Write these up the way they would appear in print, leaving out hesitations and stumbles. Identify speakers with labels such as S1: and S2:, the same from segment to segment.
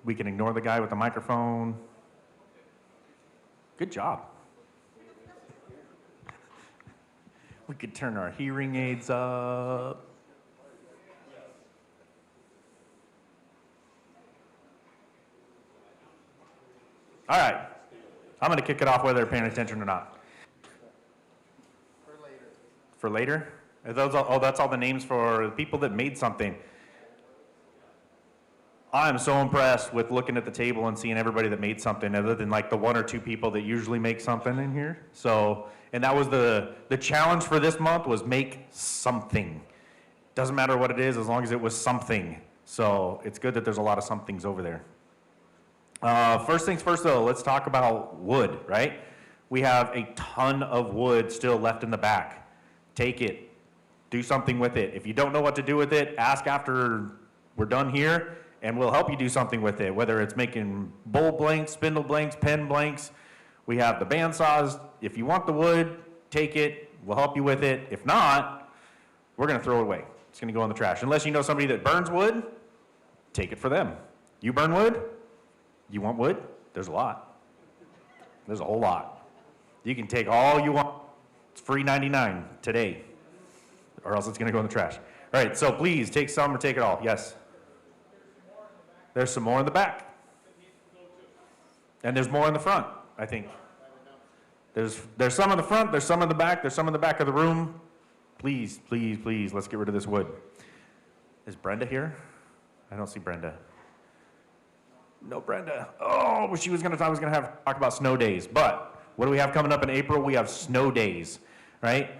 S1: We can ignore the guy with the microphone. Good job. We could turn our hearing aids up. All right. I'm going to kick it off whether they're paying attention or not. For later? Are those all, oh, that's all the names for the people that made something. I'm so impressed with looking at the table and seeing everybody that made something other than like the one or two people that usually make something in here. So, and that was the challenge for this month was make something. Doesn't matter what it is as long as it was something. So it's good that there's a lot of somethings over there. First things first though, let's talk about wood, right? We have a ton of wood still left in the back. Take it, do something with it. If you don't know what to do with it, ask after we're done here and we'll help you do something with it, whether it's making bowl blanks, spindle blanks, pen blanks. We have the bandsaws. If you want the wood, take it, we'll help you with it. If not, we're gonna throw it away. It's gonna go in the trash. Unless you know somebody that burns wood, take it for them. You burn wood? You want wood? There's a lot. There's a whole lot. You can take all you want. It's free 99 today, or else it's gonna go in the trash. All right, so please take some or take it all. Yes? There's some more in the back. And there's more in the front, I think. There's some in the front, there's some in the back, there's some in the back of the room. Please, please, please, let's get rid of this wood. Is Brenda here? I don't see Brenda. No, Brenda. Oh, she was gonna talk about snow days. But what do we have coming up in April? We have snow days, right?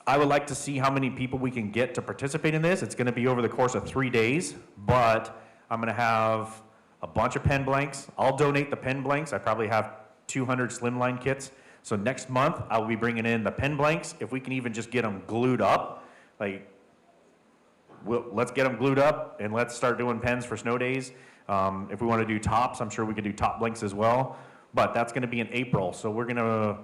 S1: I would like to see how many people we can get to participate in this. It's gonna be over the course of 3 days, but I'm gonna have a bunch of pen blanks. I'll donate the pen blanks. I probably have 200 slimline kits. So next month, I'll be bringing in the pen blanks. If we can even just get them glued up, like, let's get them glued up and let's start doing pens for snow days. If we want to do tops, I'm sure we could do top blanks as well. But that's going to be in April. So we're going to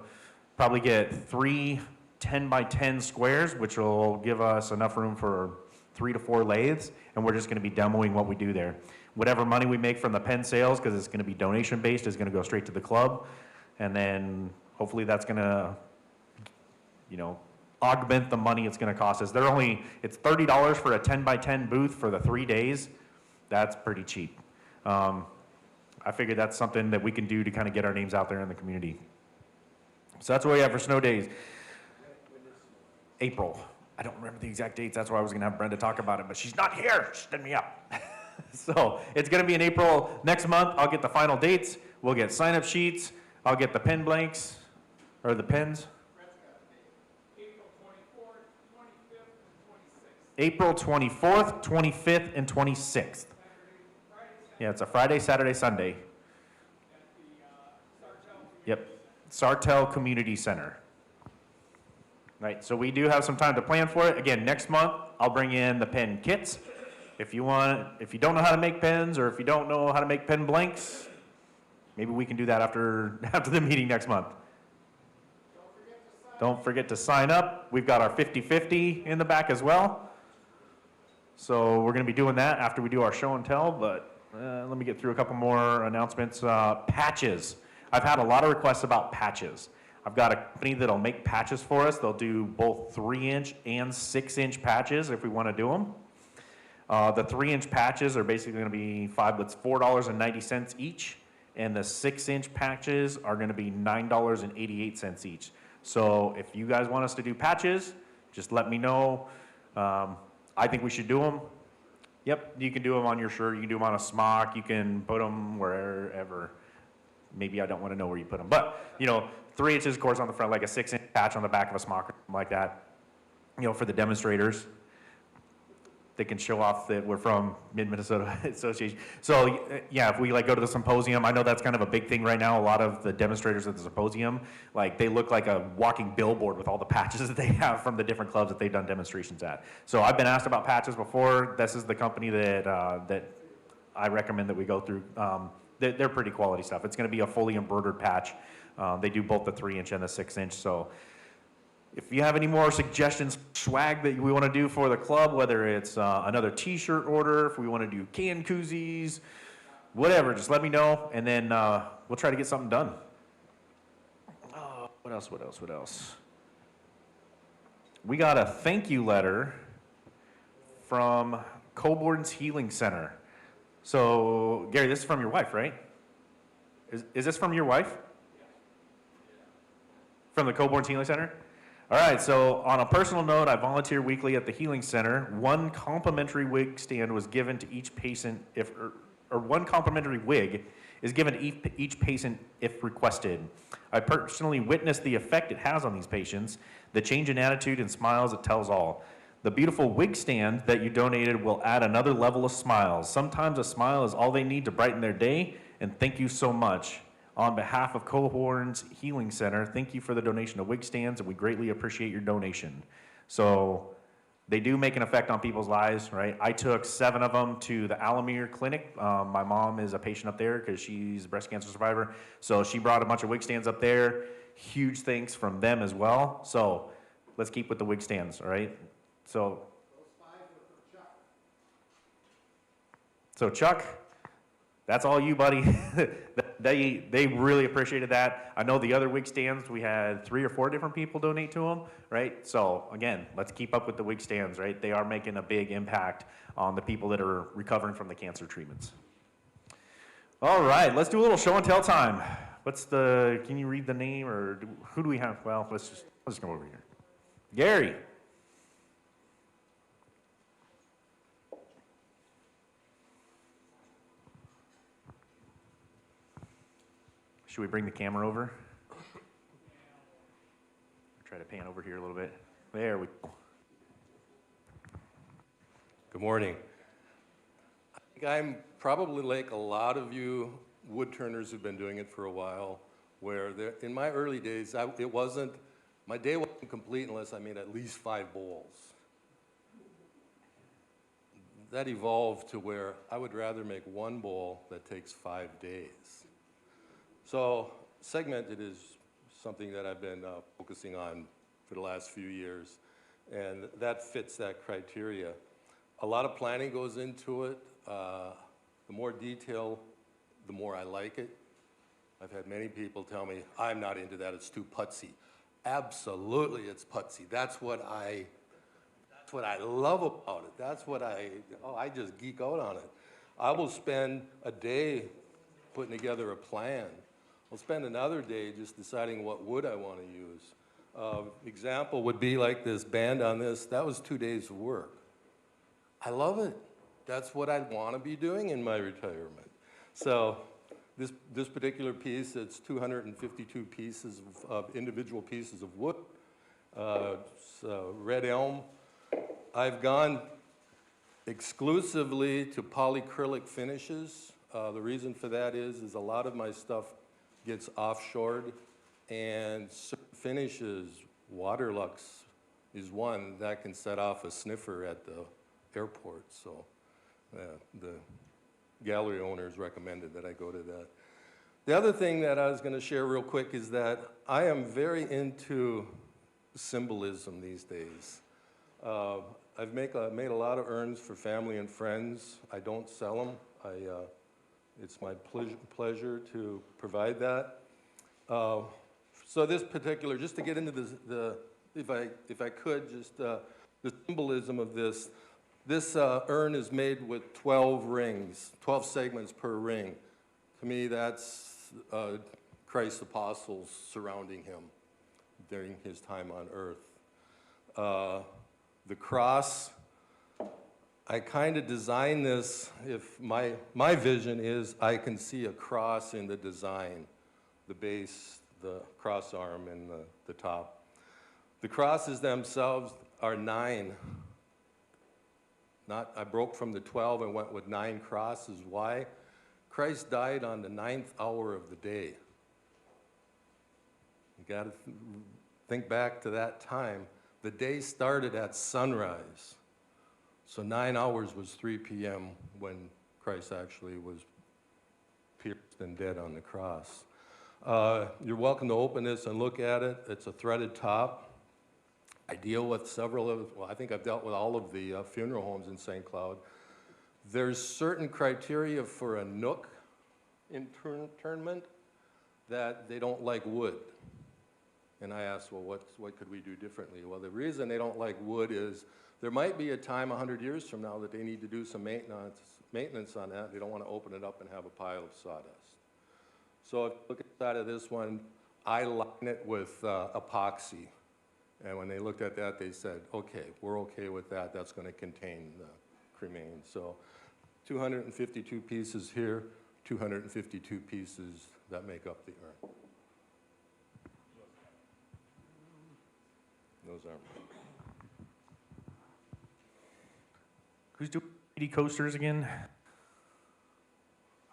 S1: probably get 3 10 by 10 squares, which will give us enough room for 3 to 4 lathes. And we're just going to be demoing what we do there. Whatever money we make from the pen sales, because it's going to be donation based, is going to go straight to the club. And then hopefully that's going to, augment the money it's going to cost us. It's $30 for a 10 by 10 booth for the 3 days. That's pretty cheap. I figured that's something that we can do to kind of get our names out there in the community. So that's what we have for snow days. April. I don't remember the exact dates. That's why I was going to have Brenda talk about it, but she's not here. She set me up. So it's going to be in April next month. I'll get the final dates. We'll get sign-up sheets. I'll get the pen blanks, or the pens. April 24th, 25th, and 26th. Yeah, it's a Friday, Saturday, Sunday. Yep, Sartell Community Center. Right, so we do have some time to plan for it. Again, next month, I'll bring in the pen kits. If you don't know how to make pens, or if you don't know how to make pen blanks, maybe we can do that after the meeting next month. Don't forget to sign up. We've got our 50-50 in the back as well. So we're going to be doing that after we do our show and tell, but let me get through a couple more announcements. Patches. I've had a lot of requests about patches. I've got a company that'll make patches for us. They'll do both 3-inch and 6-inch patches if we want to do them. The 3-inch patches are basically going to be $4.90 each, and the 6-inch patches are going to be $9.88 each. So if you guys want us to do patches, just let me know. I think we should do them. Yep, you can do them on your shirt, you can do them on a smock, you can put them wherever. Maybe I don't want to know where you put them, but 3 inches, of course, on the front, like a 6-inch patch on the back of a smock or something like that. For the demonstrators, they can show off that we're from Mid-Minnesota Association. So yeah, if we go to the symposium, I know that's kind of a big thing right now. A lot of the demonstrators at the symposium, they look like a walking billboard with all the patches that they have from the different clubs that they've done demonstrations at. So I've been asked about patches before. This is the company that I recommend that we go through. They're pretty quality stuff. It's going to be a fully embroidered patch. They do both the 3-inch and the 6-inch. So If you have any more suggestions, swag that we want to do for the club, whether it's another t-shirt order, if we want to do can koozies, whatever, just let me know, and then we'll try to get something done. What else? We got a thank you letter from Coburn's Healing Center. So, Gary, this is from your wife, right? Is this from your wife? From the Coburn's Healing Center? All right, so on a personal note, I volunteer weekly at the Healing Center. One complimentary wig stand was given to each patient or one complimentary wig is given to each patient if requested. I personally witnessed the effect it has on these patients, the change in attitude and smiles it tells all. The beautiful wig stand that you donated will add another level of smiles. Sometimes a smile is all they need to brighten their day, and thank you so much. On behalf of Cohorn's Healing Center, thank you for the donation of wig stands, and we greatly appreciate your donation. So they do make an effect on people's lives, right? I took 7 of them to the Alamere Clinic. My mom is a patient up there because she's a breast cancer survivor. So she brought a bunch of wig stands up there. Huge thanks from them as well. So let's keep with the wig stands, all right? So Chuck, that's all you, buddy. They really appreciated that. I know the other wig stands, we had 3 or 4 different people donate to them, right? So again, let's keep up with the wig stands, right? They are making a big impact on the people that are recovering from the cancer treatments. All right, let's do a little show and tell time. Can you read the name, or who do we have? Well, let's just go over here. Gary. Should we bring the camera over? Try to pan over here a little bit. There we go.
S2: Good morning. I think I'm probably like a lot of you wood turners who've been doing it for a while, where in my early days, my day wasn't complete unless I made at least 5 bowls. That evolved to where I would rather make 1 bowl that takes 5 days. So segmented is something that I've been focusing on for the last few years, and that fits that criteria. A lot of planning goes into it. The more detail, the more I like it. I've had many people tell me, I'm not into that, it's too putsy. Absolutely, it's putsy. That's what I love about it. I just geek out on it. I will spend a day putting together a plan. I'll spend another day just deciding what wood I want to use. Example would be like this band on this. That was 2 days of work. I love it. That's what I want to be doing in my retirement. So this particular piece, it's 252 pieces of individual pieces of wood. It's red elm. I've gone exclusively to polyacrylic finishes. The reason for that is a lot of my stuff gets offshored, and certain finishes, Waterlux is one that can set off a sniffer at the airport. So the gallery owners recommended that I go to that. The other thing that I was going to share real quick is that I am very into symbolism these days. I've made a lot of urns for family and friends. I don't sell them. It's my pleasure to provide that. So this particular, just to get into if I could, just the symbolism of this. This urn is made with 12 rings, 12 segments per ring. To me, that's Christ's apostles surrounding him during his time on earth. The cross, I kind of designed this, if my vision is I can see a cross in the design, the base, the cross arm, and the top. The crosses themselves are 9. I broke from the 12 and went with 9 crosses. Why? Christ died on the 9th hour of the day. You got to think back to that time. The day started at sunrise. So 9 hours was 3 p.m. when Christ actually was pierced and dead on the cross. You're welcome to open this and look at it. It's a threaded top. I deal with several of, well, I think I've dealt with all of the funeral homes in St. Cloud. There's certain criteria for a nook internment that they don't like wood. And I asked, well, what could we do differently? Well, the reason they don't like wood is there might be a time 100 years from now that they need to do some maintenance on that. They don't want to open it up and have a pile of sawdust. So if you look at the side of this one, I line it with epoxy. And when they looked at that, they said, okay, we're okay with that. That's going to contain the cremains. So 252 pieces here, 252 pieces that make up the urn. Those aren't.
S1: Who's doing 3D coasters again?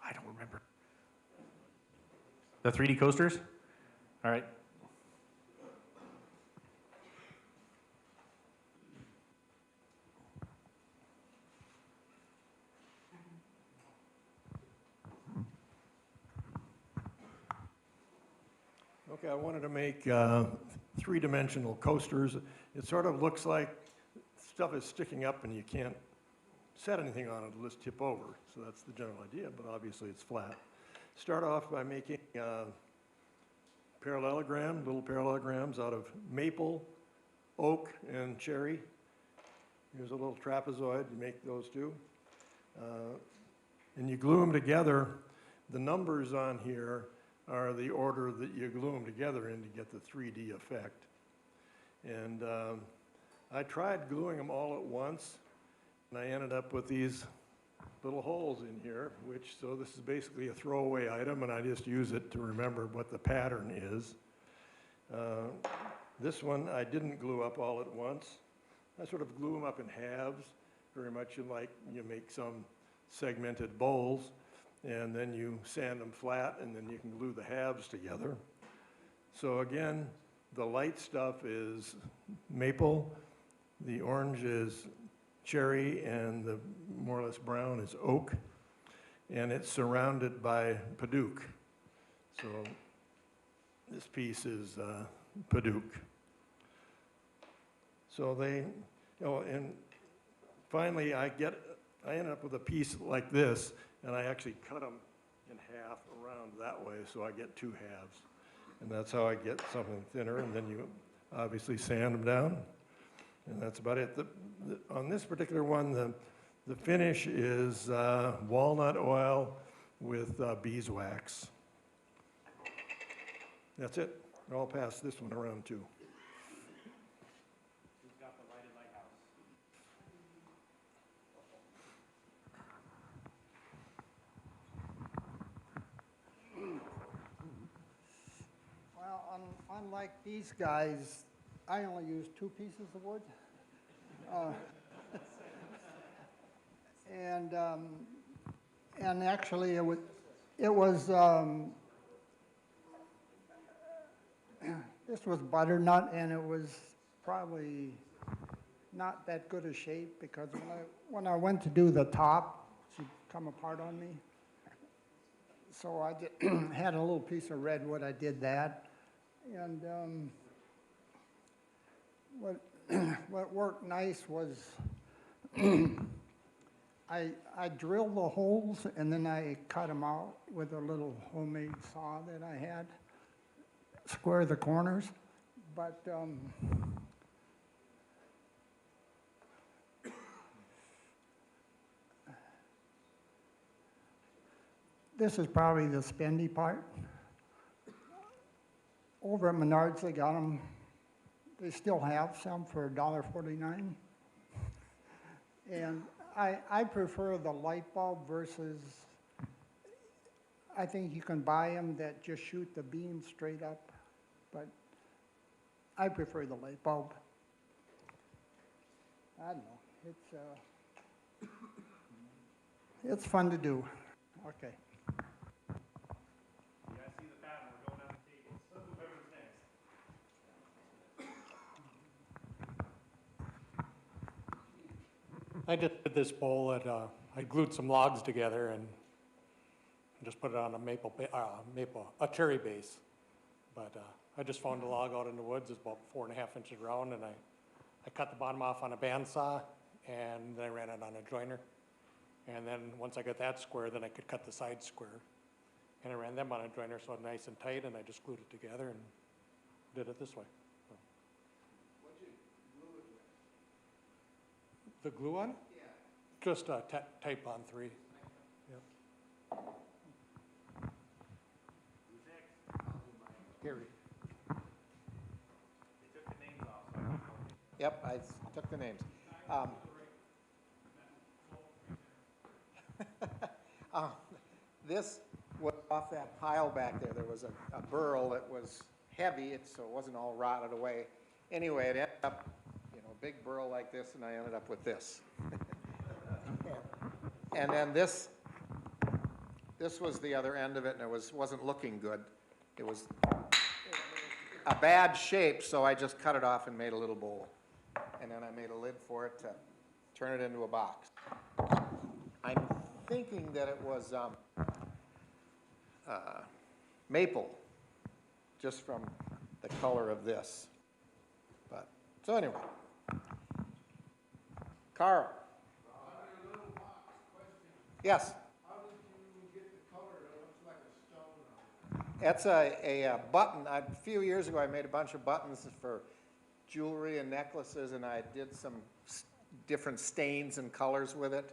S1: I don't remember. The 3D coasters? All right.
S3: Okay, I wanted to make three-dimensional coasters. It sort of looks like stuff is sticking up and you can't set anything on it, it'll just tip over. So that's the general idea, but obviously it's flat. Start off by making little parallelograms out of maple, oak, and cherry. Here's a little trapezoid, you make those two. And you glue them together. The numbers on here are the order that you glue them together in to get the 3D effect. And I tried gluing them all at once, and I ended up with these little holes in here, so this is basically a throwaway item, and I just use it to remember what the pattern is. This one I didn't glue up all at once. I sort of glue them up in halves, very much like you make some segmented bowls, and then you sand them flat, and then you can glue the halves together. So again, the light stuff is maple, the orange is cherry, and the more or less brown is oak, and it's surrounded by padauk. So this piece is padauk. So and finally I ended up with a piece like this, and I actually cut them in half around that way, so I get two halves. And that's how I get something thinner, and then you obviously sand them down, and that's about it. On this particular one, the finish is walnut oil with beeswax. That's it. I'll pass this one around too.
S1: Who's got the lighted lighthouse?
S4: Well, unlike these guys, I only use 2 pieces of wood. And actually it was this was butternut, and it was probably not that good a shape, because when I went to do the top, she'd come apart on me. So I had a little piece of redwood, I did that. And what worked nice was I drilled the holes, and then I cut them out with a little homemade saw that I had, square the corners. But this is probably the spendy part. Over at Menards, they got them. They still have some for $1.49. And I prefer the light bulb versus, I think you can buy them that just shoot the beam straight up, but I prefer the light bulb. I don't know, it's fun to do. Okay.
S1: Yeah, I see the pattern. We're going down the tables. Whoever's next.
S5: I just did this bowl that I glued some logs together and just put it on a cherry base. But I just found a log out in the woods. It's about 4.5 inches round, and I I cut the bottom off on a bandsaw, and then I ran it on a joiner. And then once I got that square, then I could cut the sides square. And I ran them on a joiner so it's nice and tight, and I just glued it together and did it this way. So.
S6: What'd you glue it with?
S5: The glue on?
S6: Yeah.
S5: Just Type Bond 3. Yep. Gary.
S6: Yep, I took the names. This was off that pile back there. There was a burl that was heavy, so it wasn't all rotted away. Anyway, it ended up, you know, a big burl like this, and I ended up with this. And then this was the other end of it, and it wasn't looking good. It was a bad shape, so I just cut it off and made a little bowl. And then I made a lid for it to turn it into a box. I'm thinking that it was maple, just from the color of this. But, so anyway. Carl? Yes?
S7: How did you get the color that looks like a stone on it?
S6: That's a button. A few years ago, I made a bunch of buttons for jewelry and necklaces, and I did some different stains and colors with it.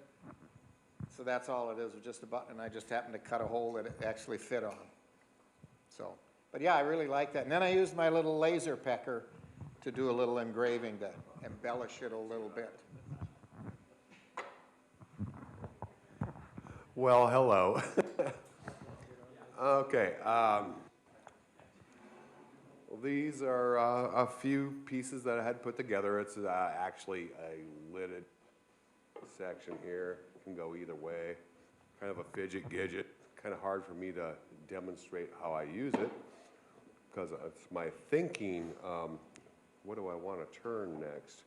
S6: So that's all it is, just a button, and I just happened to cut a hole that it actually fit on. So, but yeah, I really like that. And then I used my little laser pecker to do a little engraving to embellish it a little bit.
S8: Well, hello. Okay. Well, these are a few pieces that I had put together. It's actually a lidded section here. It can go either way. Kind of a fidget gadget. Kind of hard for me to demonstrate how I use it because it's my thinking. What do I want to turn next?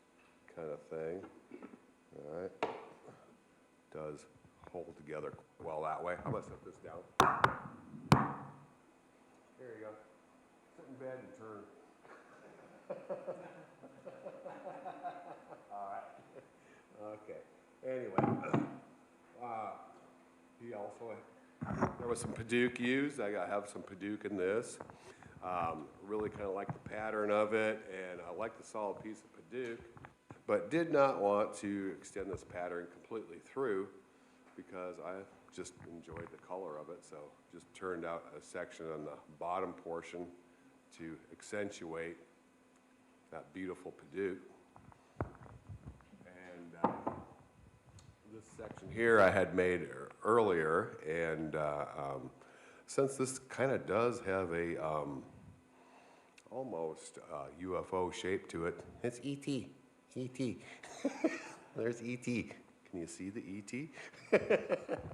S8: Kind of thing. All right. Does hold together well that way. I'm gonna set this down. There you go. Sit in bed and turn. All right. Okay. Anyway, he also, there was some Paduke used. I have some Paduke in this. Really kind of like the pattern of it, and I like the solid piece of Paduke, but did not want to extend this pattern completely through because I just enjoyed the color of it, so just turned out a section on the bottom portion to accentuate that beautiful Paduke. And this section here I had made earlier, and since this kind of does have a almost UFO shape to it, it's E.T. E.T. There's E.T. Can you see the E.T.?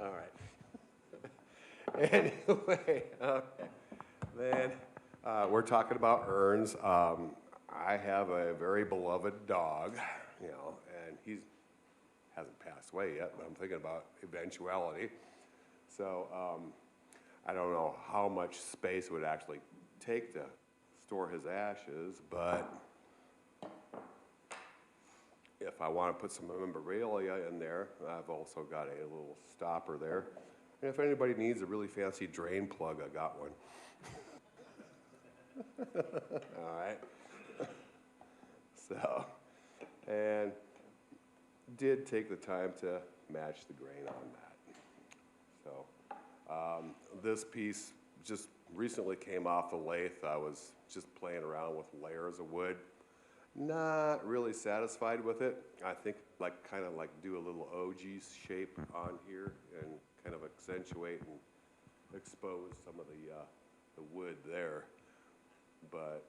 S8: All right. Anyway, okay. Then we're talking about urns. I have a very beloved dog, you know, and he hasn't passed away yet, but I'm thinking about eventuality. So I don't know how much space it would actually take to store his ashes, but if I want to put some memorabilia in there, I've also got a little stopper there. And if anybody needs a really fancy drain plug, I got one. All right. So, and did take the time to match the grain on that. So, this piece just recently came off the lathe. I was just playing around with layers of wood. Not really satisfied with it. I think kind of do a little OG shape on here and kind of accentuate and expose some of the wood there. But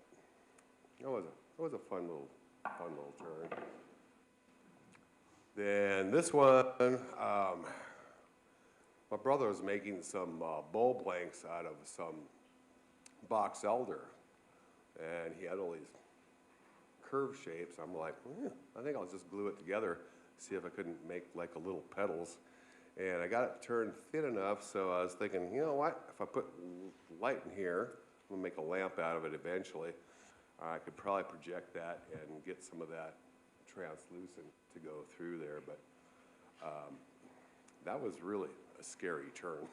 S8: it was a fun little turn. Then this one, my brother was making some bowl blanks out of some box elder, and he had all these curve shapes. I'm like, I think I'll just glue it together, see if I couldn't make like a little petals. And I got it turned thin enough, so I was thinking, you know what, if I put light in here, I'm gonna make a lamp out of it eventually. I could probably project that and get some of that translucent to go through there, but that was really a scary turn.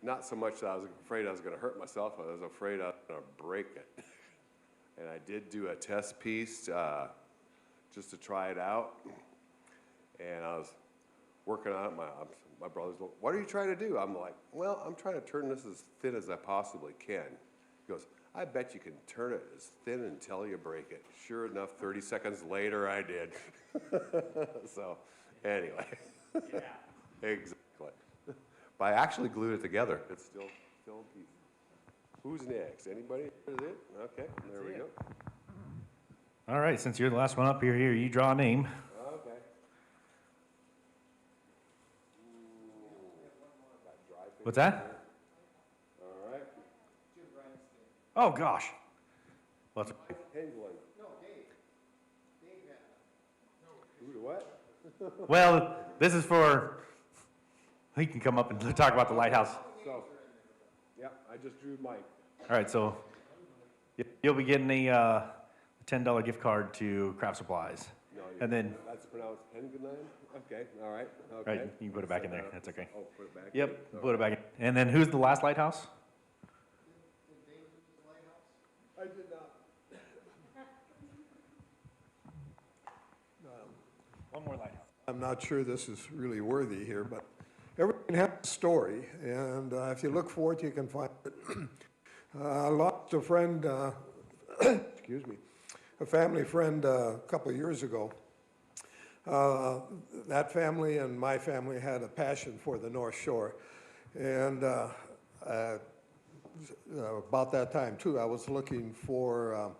S8: Not so much that I was afraid I was going to hurt myself, I was afraid I was going to break it. And I did do a test piece just to try it out. And I was working on it. My brother's like, what are you trying to do? I'm like, well, I'm trying to turn this as thin as I possibly can. He goes, I bet you can turn it as thin until you break it. Sure enough, 30 seconds later, I did. So, anyway. Yeah. Exactly. But I actually glued it together. It's still in pieces. Who's next? Anybody? Is it? Okay, there we go.
S1: All right, since you're the last one up here, you draw a name.
S8: Okay.
S1: What's that?
S8: All right.
S1: Oh, gosh. Well, that's-
S8: Penguin. Who to what?
S1: well, this is for, he can come up and talk about the lighthouse.
S8: So, yeah, I just drew Mike.
S1: All right, so you'll be getting a $10 gift card to Craft Supplies.
S8: No,
S1: And then,
S8: that's pronounced Penguin? Okay, all right,
S1: all
S8: okay.
S1: right, you can put it back in there, that's okay.
S8: Oh, put it back?
S1: Yep,
S8: in?
S1: put it back in. And then who's the last lighthouse?
S8: I did not.
S1: One more lighthouse.
S3: I'm not sure this is really worthy here, but everything has a story, and if you look for it, you can find it. I lost a friend, excuse me, a family friend a couple of years ago. That family and my family had a passion for the North Shore, and about that time too, I was looking for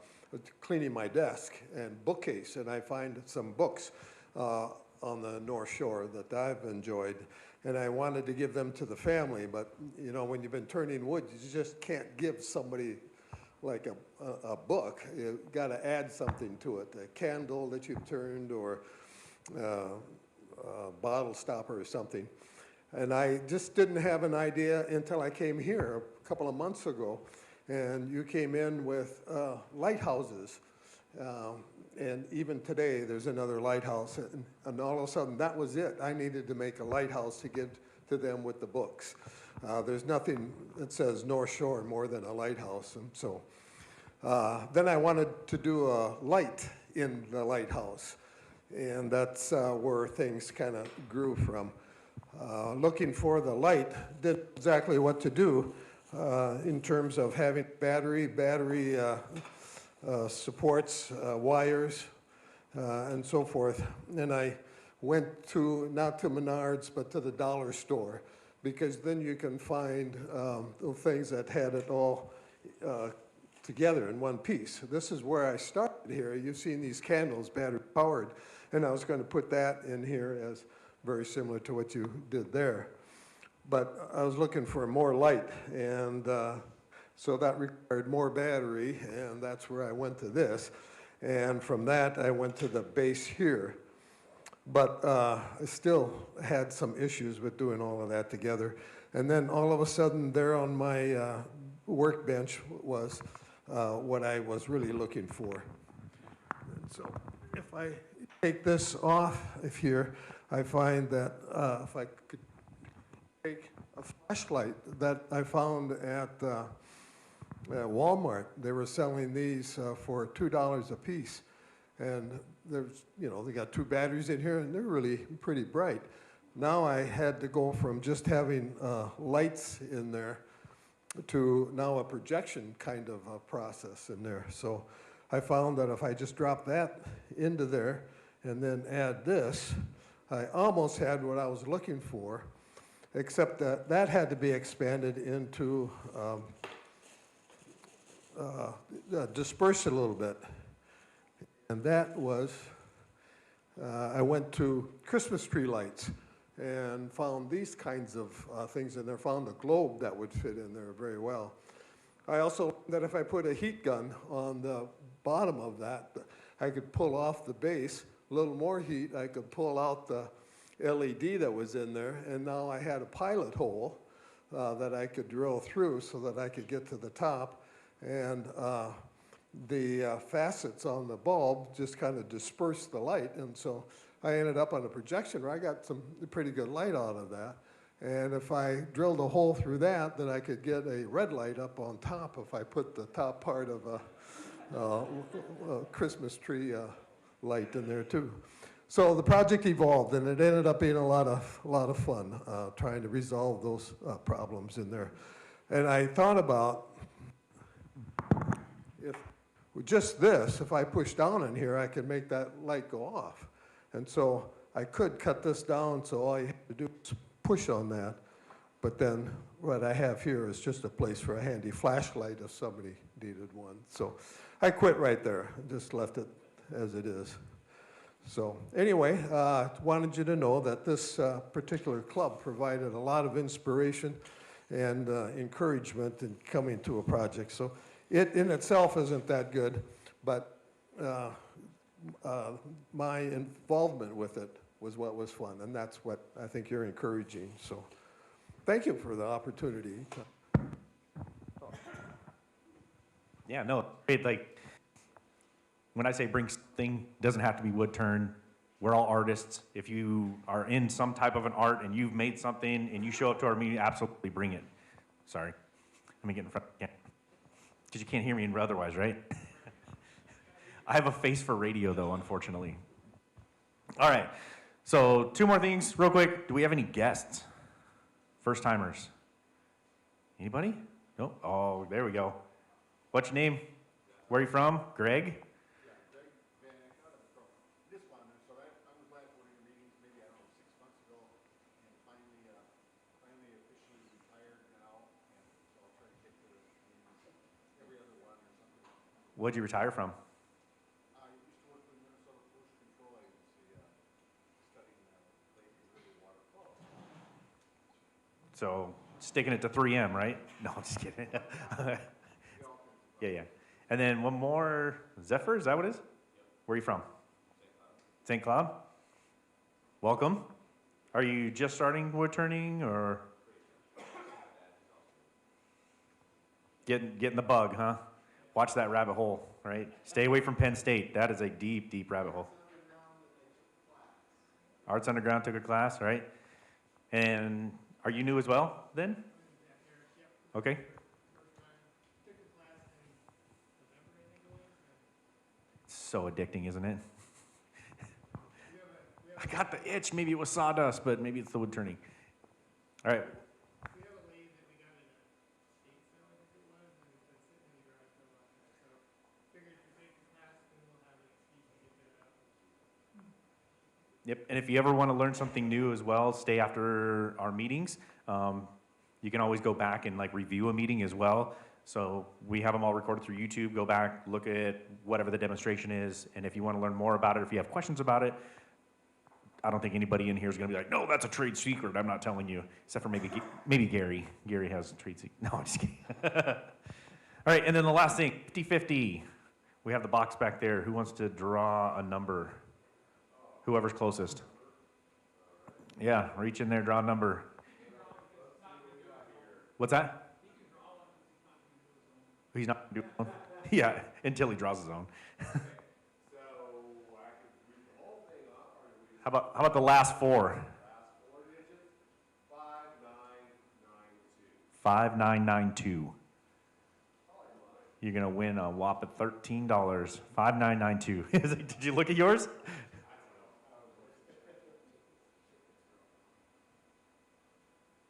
S3: cleaning my desk and bookcase, and I find some books on the North Shore that I've enjoyed, and I wanted to give them to the family, but you know, when you've been turning wood, you just can't give somebody like a book. You got to add something to it, a candle that you've turned, or a bottle stopper or something. And I just didn't have an idea until I came here a couple of months ago, and you came in with lighthouses. And even today, there's another lighthouse, and all of a sudden, that was it. I needed to make a lighthouse to give to them with the books. There's nothing that says North Shore more than a lighthouse, and so then I wanted to do a light in the lighthouse, and that's where things kind of grew from. Looking for the light, did exactly what to do in terms of having battery supports, wires, and so forth. And I went to, not to Menards, but to the dollar store, because then you can find the things that had it all together in one piece. This is where I started here. You've seen these candles, battery powered, and I was going to put that in here as very similar to what you did there. But I was looking for more light, and so that required more battery, and that's where I went to this. And from that, I went to the base here. But I still had some issues with doing all of that together. And then all of a sudden, there on my workbench was what I was really looking for. And so if I take this off of here, I find that if I could take a flashlight that I found at Walmart, they were selling these for $2 a piece. And there's, you know, they got 2 batteries in here, and they're really pretty bright. Now I had to go from just having lights in there to now a projection kind of process in there. So I found that if I just drop that into there and then add this, I almost had what I was looking for, except that that had to be expanded into disperse it a little bit. And that was, I went to Christmas tree lights and found these kinds of things in there, found a globe that would fit in there very well. I also learned that if I put a heat gun on the bottom of that, I could pull off the base, a little more heat, I could pull out the LED that was in there, and now I had a pilot hole that I could drill through so that I could get to the top. And the facets on the bulb just kind of dispersed the light. And so I ended up on a projection where I got some pretty good light out of that. And if I drilled a hole through that, then I could get a red light up on top if I put the top part of a Christmas tree light in there too. So the project evolved, and it ended up being a lot of fun trying to resolve those problems in there. And I thought about if with just this, if I push down in here, I could make that light go off. And so I could cut this down, so all you have to do is push on that. But then what I have here is just a place for a handy flashlight if somebody needed one. So I quit right there, just left it as it is. So anyway, wanted you to know that this particular club provided a lot of inspiration and encouragement in coming to a project. So it in itself isn't that good, but my involvement with it was what was fun, and that's what I think you're encouraging. So thank you for the opportunity.
S1: Yeah, no, it, like, when I say bring something, it doesn't have to be wood turn. We're all artists. If you are in some type of an art and you've made something and you show up to our meeting, absolutely bring it. Sorry, let me get in front. Because you can't hear me otherwise, right? I have a face for radio, though, unfortunately. All right, so 2 more things real quick. Do we have any guests? First timers? Anybody? Nope. Oh, there we go. What's your name? Where are you from? Greg? What'd you retire from?
S7: I used to work with Minnesota Pollution Control Agency, studying lake and river water flow.
S1: So sticking it to 3M, right? No, I'm just kidding. Yeah. And then one more, Zephyr, is that what it is? Where are you from? St. Cloud. Welcome. Are you just starting wood turning or? Getting the bug, huh? Watch that rabbit hole, right? Stay away from Penn State. That is a deep, deep rabbit hole. Arts Underground took a class, right? And are you new as well then? Okay. It's so addicting, isn't it? I got the itch. Maybe it was sawdust, but maybe it's the wood turning. All right. Yep, and if you ever want to learn something new as well, stay after our meetings. You can always go back and like review a meeting as well. So we have them all recorded through YouTube. Go back, look at whatever the demonstration is, and if you want to learn more about it, if you have questions about it, I don't think anybody in here is going to be like, no, that's a trade secret, I'm not telling you, except for maybe Gary. Gary has a trade secret. No, I'm just kidding. All right, and then the last thing, 50-50. We have the box back there. Who wants to draw a number? Whoever's closest. Yeah, reach in there, draw a number. What's that? He's not doing one. Yeah, until he draws his own. How about the last 4? 5992. You're gonna win a whopping $13. 5992. Did you look at yours?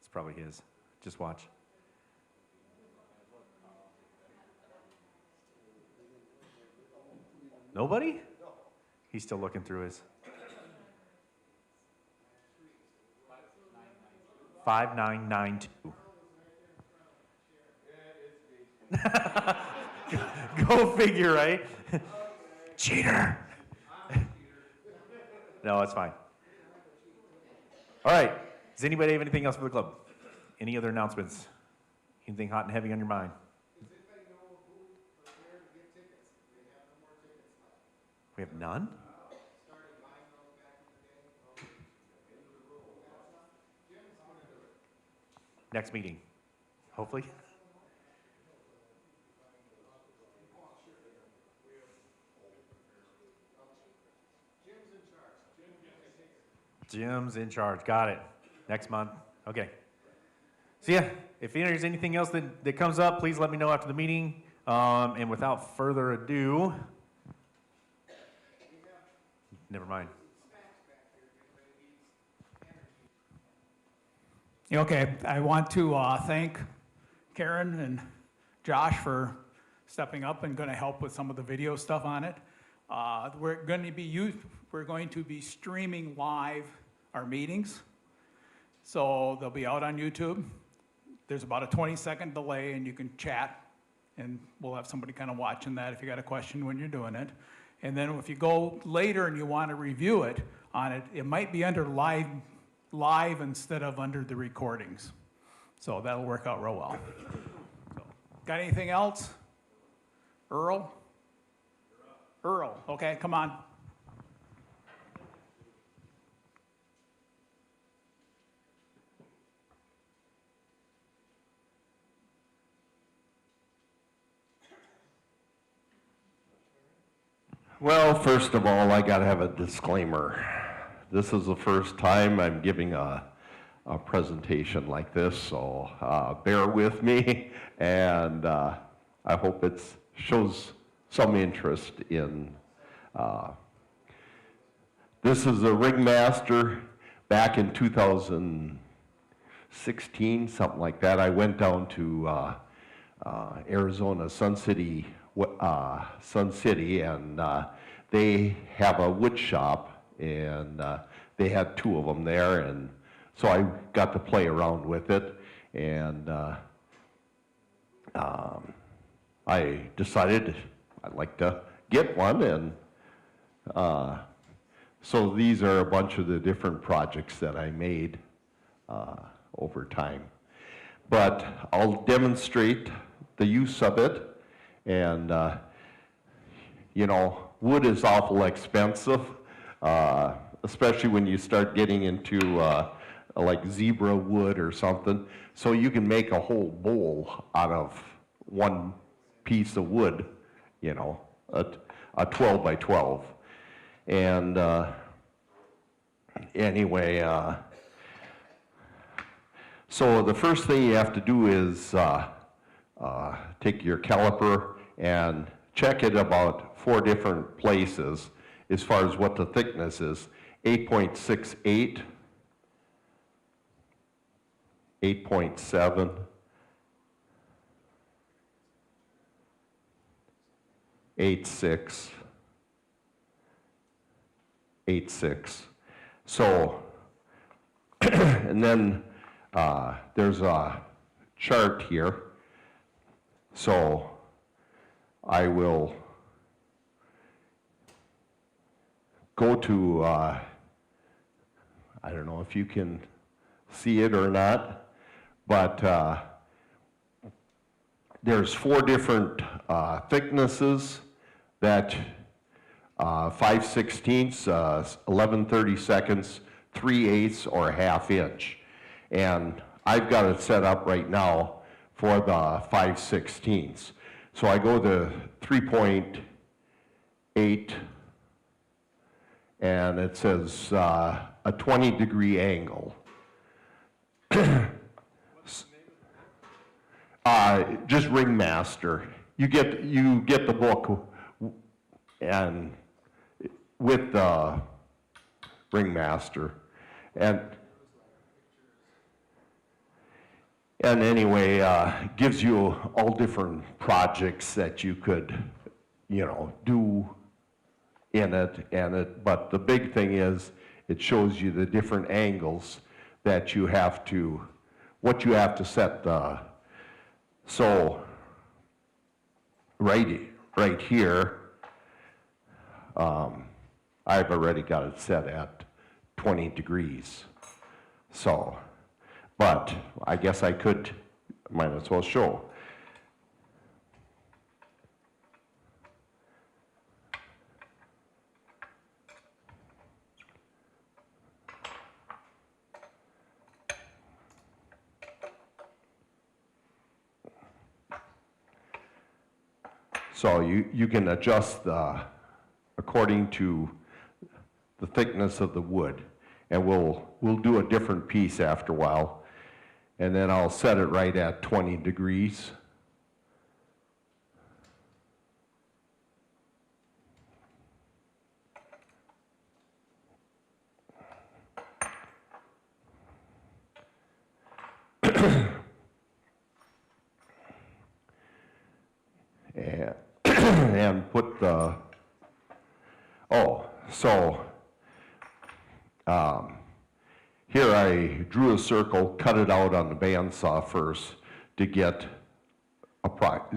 S1: It's probably his. Just watch. Nobody? He's still looking through his. 5992. Go figure, right? Cheater. No, it's fine. All right. Does anybody have anything else for the club? Any other announcements? Anything hot and heavy on your mind? We have none? Next meeting, hopefully. Jim's in charge. Got it. Next month. Okay. So yeah, if there's anything else that comes up, please let me know after the meeting. And without further ado, never mind.
S9: Okay, I want to thank Karen and Josh for stepping up and going to help with some of the video stuff on it. We're going to be streaming live our meetings, so they'll be out on YouTube. There's about a 20-second delay, and you can chat, and we'll have somebody kind of watching that if you got a question when you're doing it. And then if you go later and you want to review it on it, it might be under live instead of under the recordings. So that'll work out real well. So, got anything else? Earl? Earl, okay, come on.
S10: Well, first of all, I gotta have a disclaimer. This is the first time I'm giving a presentation like this, so bear with me, and I hope it shows some interest in. This is a Ringmaster back in 2016, something like that. I went down to Arizona, Sun City, and they have a wood shop, and they had 2 of them there, and so I got to play around with it, and I decided I'd like to get one, and so these are a bunch of the different projects that I made over time. But I'll demonstrate the use of it, and you know, wood is awful expensive, especially when you start getting into like zebra wood or something. So you can make a whole bowl out of one piece of wood, you know, a 12 by 12. And anyway, so the first thing you have to do is take your caliper and check it about 4 different places as far as what the thickness is. 8.68, 8.7, 8.6, 8.6. So, and then there's a chart here. So I will go to, I don't know if you can see it or not, but there's 4 different thicknesses that 5/16, 11/32, 3/8, or 1/2 inch. And I've got it set up right now for the 5/16. So I go to 3.8, and it says a 20-degree angle. Just Ringmaster. You get the book, and with the Ringmaster, and anyway, gives you all different projects that you could, you know, do in it, but the big thing is it shows you the different angles that you have to, what you have to set the, so right here, I've already got it set at 20 degrees. So, but I guess I might as well show. So you can adjust according to the thickness of the wood. and we'll do a different piece after a while. And then I'll set it right at 20 degrees. And, and put the, here I drew a circle, cut it out on the bandsaw first to get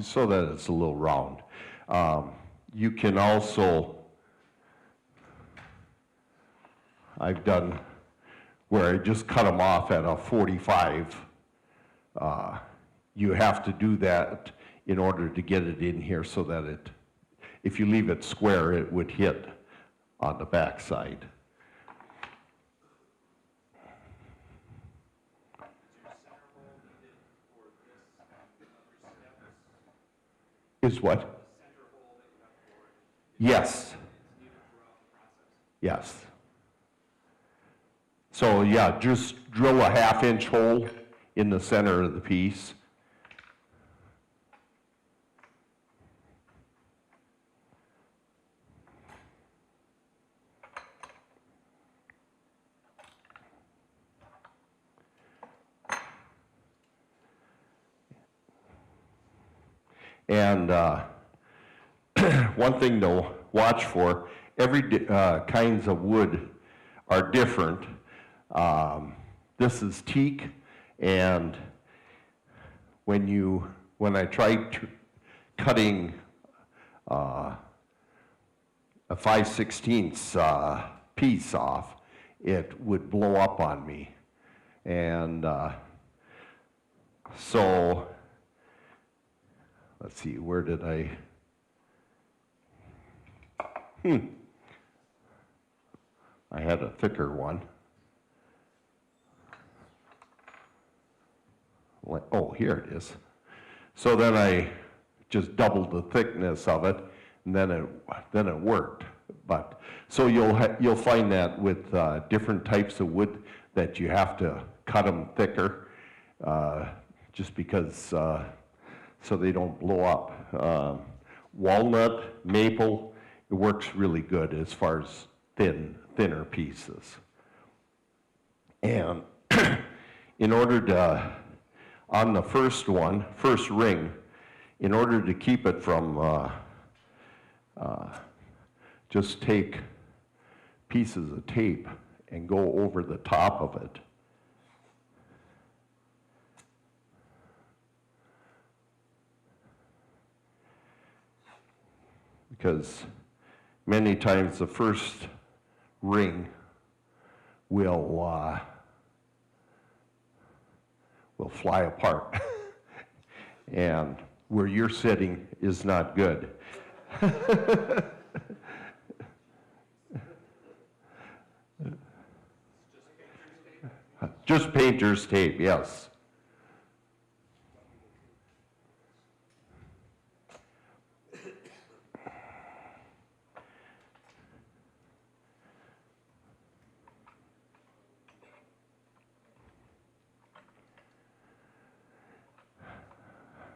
S10: so that it's a little round. You can also, I've done where I just cut them off at a 45. You have to do that in order to get it in here so that it, if you leave it square, it would hit on the back side. Is what? Yes. Yes. So yeah, just drill a 1/2-inch hole in the center of the piece. And one thing to watch for, every kinds of wood are different. This is teak, and when I tried cutting a 5/16 piece off, it would blow up on me. And so, let's see, where did I? I had a thicker one. Oh, here it is. So then I just doubled the thickness of it, and then it worked. But so you'll find that with different types of wood that you have to cut them thicker, just because so they don't blow up. Walnut, maple, it works really good as far as thinner pieces. And in order to, on the first ring, in order to keep it from, just take pieces of tape and go over the top of it. Because many times the first ring will fly apart. And where you're sitting is not good. Just painter's tape, yes.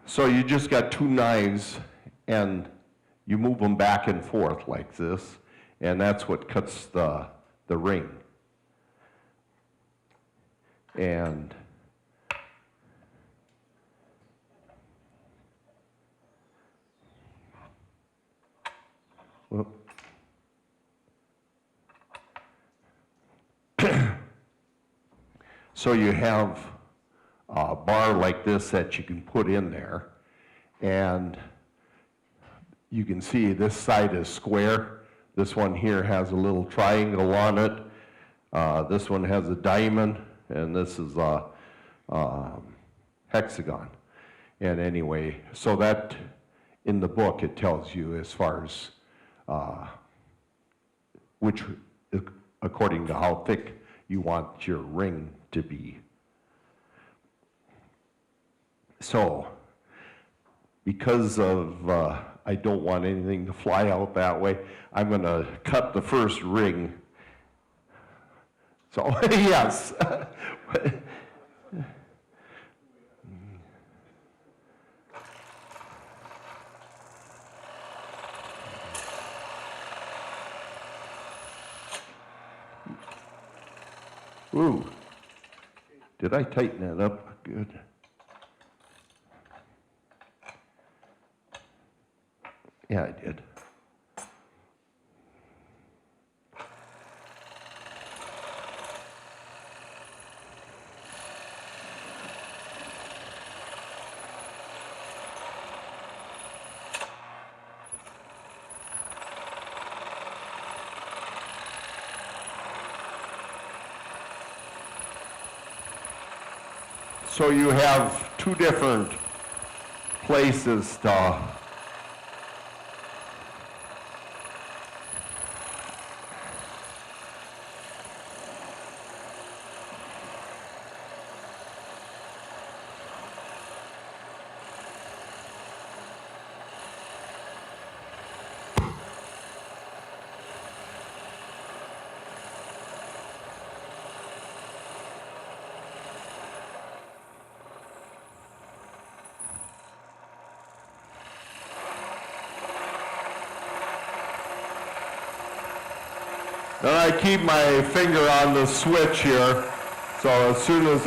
S10: So you just got two knives and you move them back and forth like this, and that's what cuts the ring. And well, so you have a bar like this that you can put in there, and you can see this side is square. This one here has a little triangle on it. This one has a diamond, and this is a hexagon. And anyway, so that in the book it tells you as far as which, according to how thick you want your ring to be. So, because of I don't want anything to fly out that way, I'm going to cut the first ring So, yes. Ooh, did I tighten that up? Good. Yeah, I did. So you have two different places to then I keep my finger on the switch here, so as soon as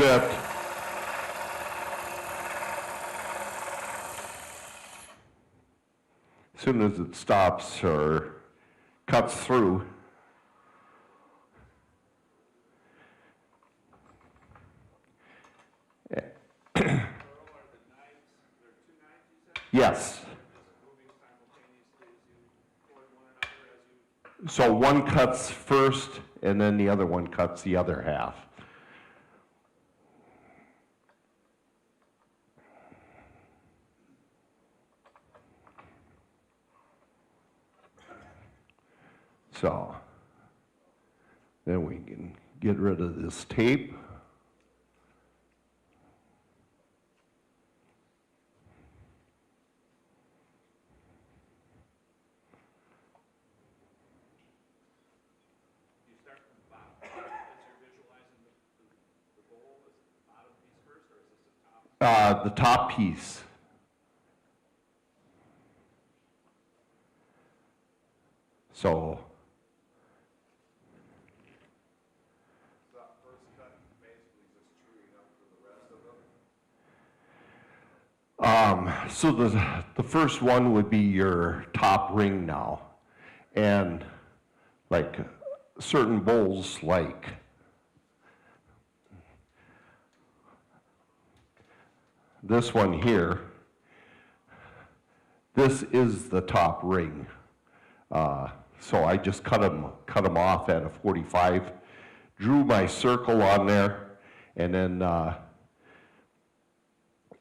S10: it stops or cuts through, yes. So one cuts first, and then the other one cuts the other half. So then we can get rid of this tape. The top piece. So, so the first one would be your top ring now. And like certain bowls, like this one here, this is the top ring. So I just cut them off at a 45, drew my circle on there, and then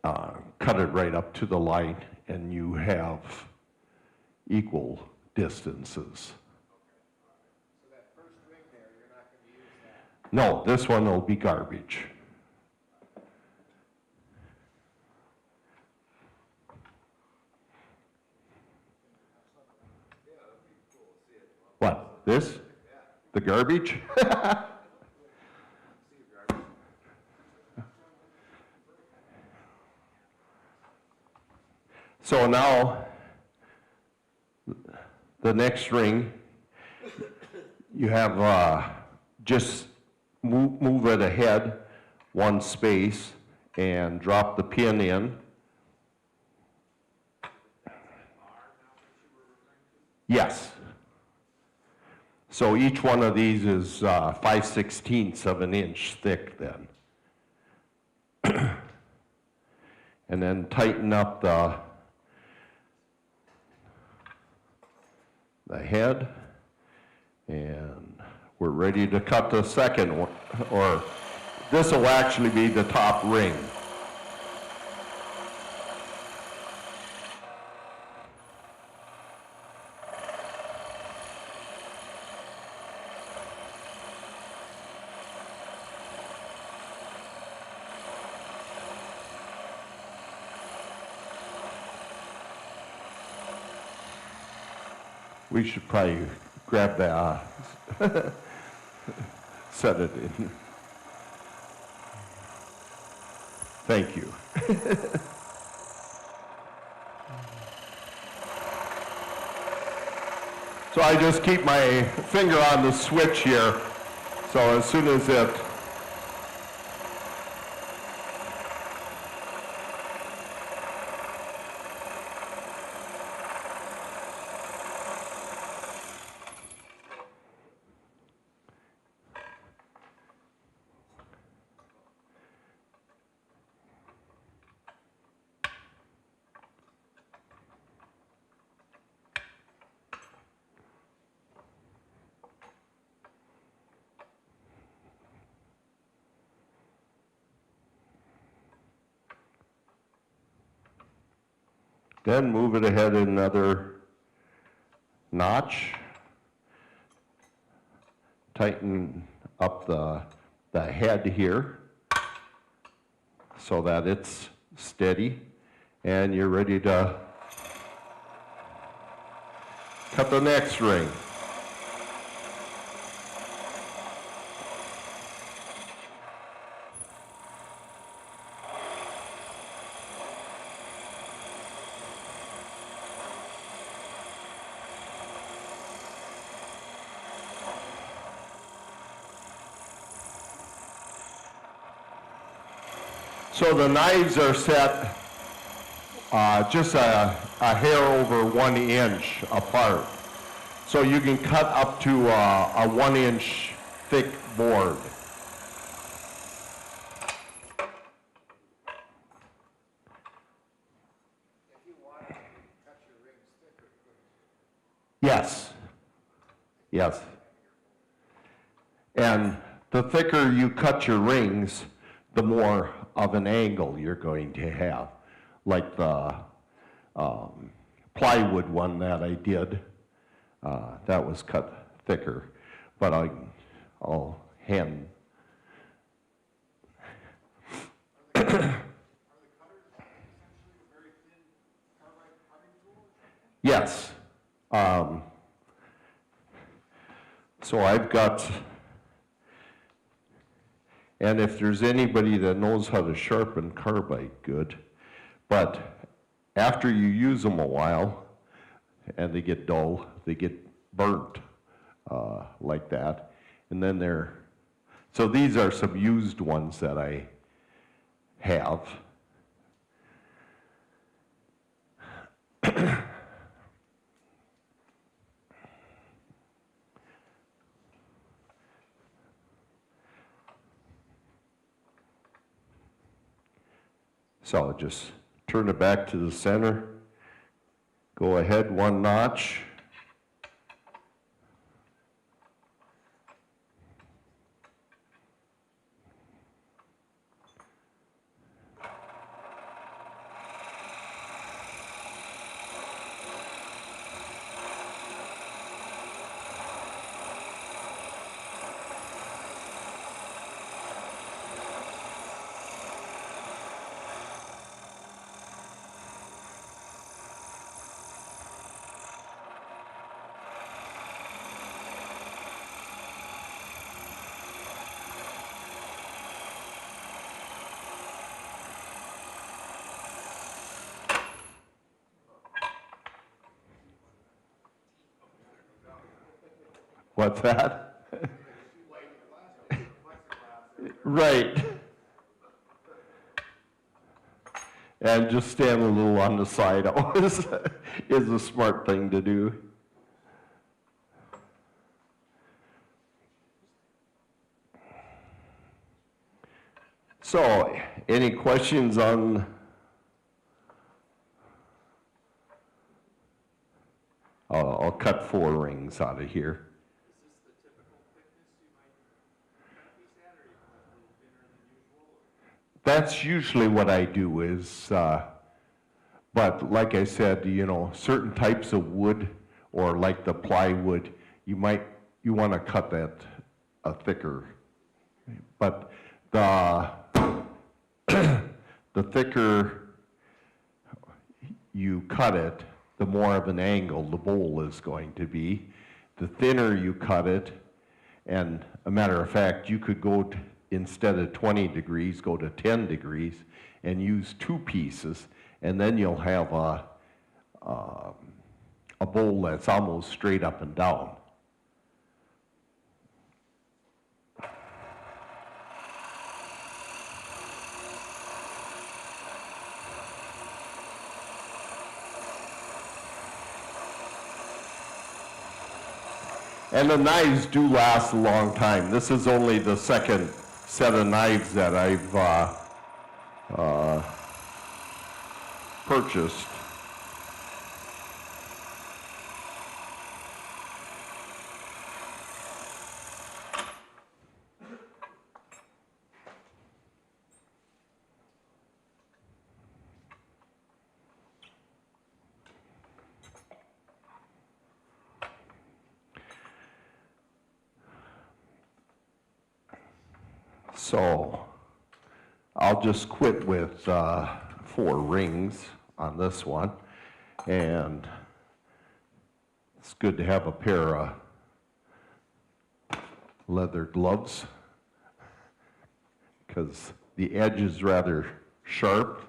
S10: cut it right up to the line, and you have equal distances.
S6: So that first ring there, you're not going to use that?
S10: No, this one will be garbage. What, this? The garbage? So now, the next ring, you have just move it ahead one space and drop the pin in. Yes. So each one of these is 5/16 of an inch thick then. And then tighten up the head, and we're ready to cut the second one, or this will actually be the top ring. We should probably grab the set it in. Thank you. So I just keep my finger on the switch here. So as soon as it then move it ahead another notch. Tighten up the head here so that it's steady, and you're ready to cut the next ring. So the knives are set just a hair over 1 inch apart. So you can cut up to a 1 inch thick board.
S6: If you wanted to cut your rings thicker,
S10: Yes. Yes. And the thicker you cut your rings, the more of an angle you're going to have. Like the plywood one that I did, that was cut thicker, but I'll hand. Yes. So I've got, and if there's anybody that knows how to sharpen carbide, good. But after you use them a while and they get dull, they get burnt like that. And then so these are some used ones that I have. So just turn it back to the center, go ahead 1 notch. What's that? Right. And just stand a little on the side always is a smart thing to do. So, any questions on I'll cut 4 rings out of here. That's usually what I do is, but like I said, you know, certain types of wood or like the plywood, you want to cut that thicker. But the thicker you cut it, the more of an angle the bowl is going to be. The thinner you cut it, And a matter of fact, you could go, instead of 20 degrees, go to 10 degrees and use 2 pieces, and then you'll have a bowl that's almost straight up and down. And the knives do last a long time. This is only the second set of knives that I've purchased. So I'll just quit with 4 rings on this one. And it's good to have a pair of leather gloves because the edge is rather sharp.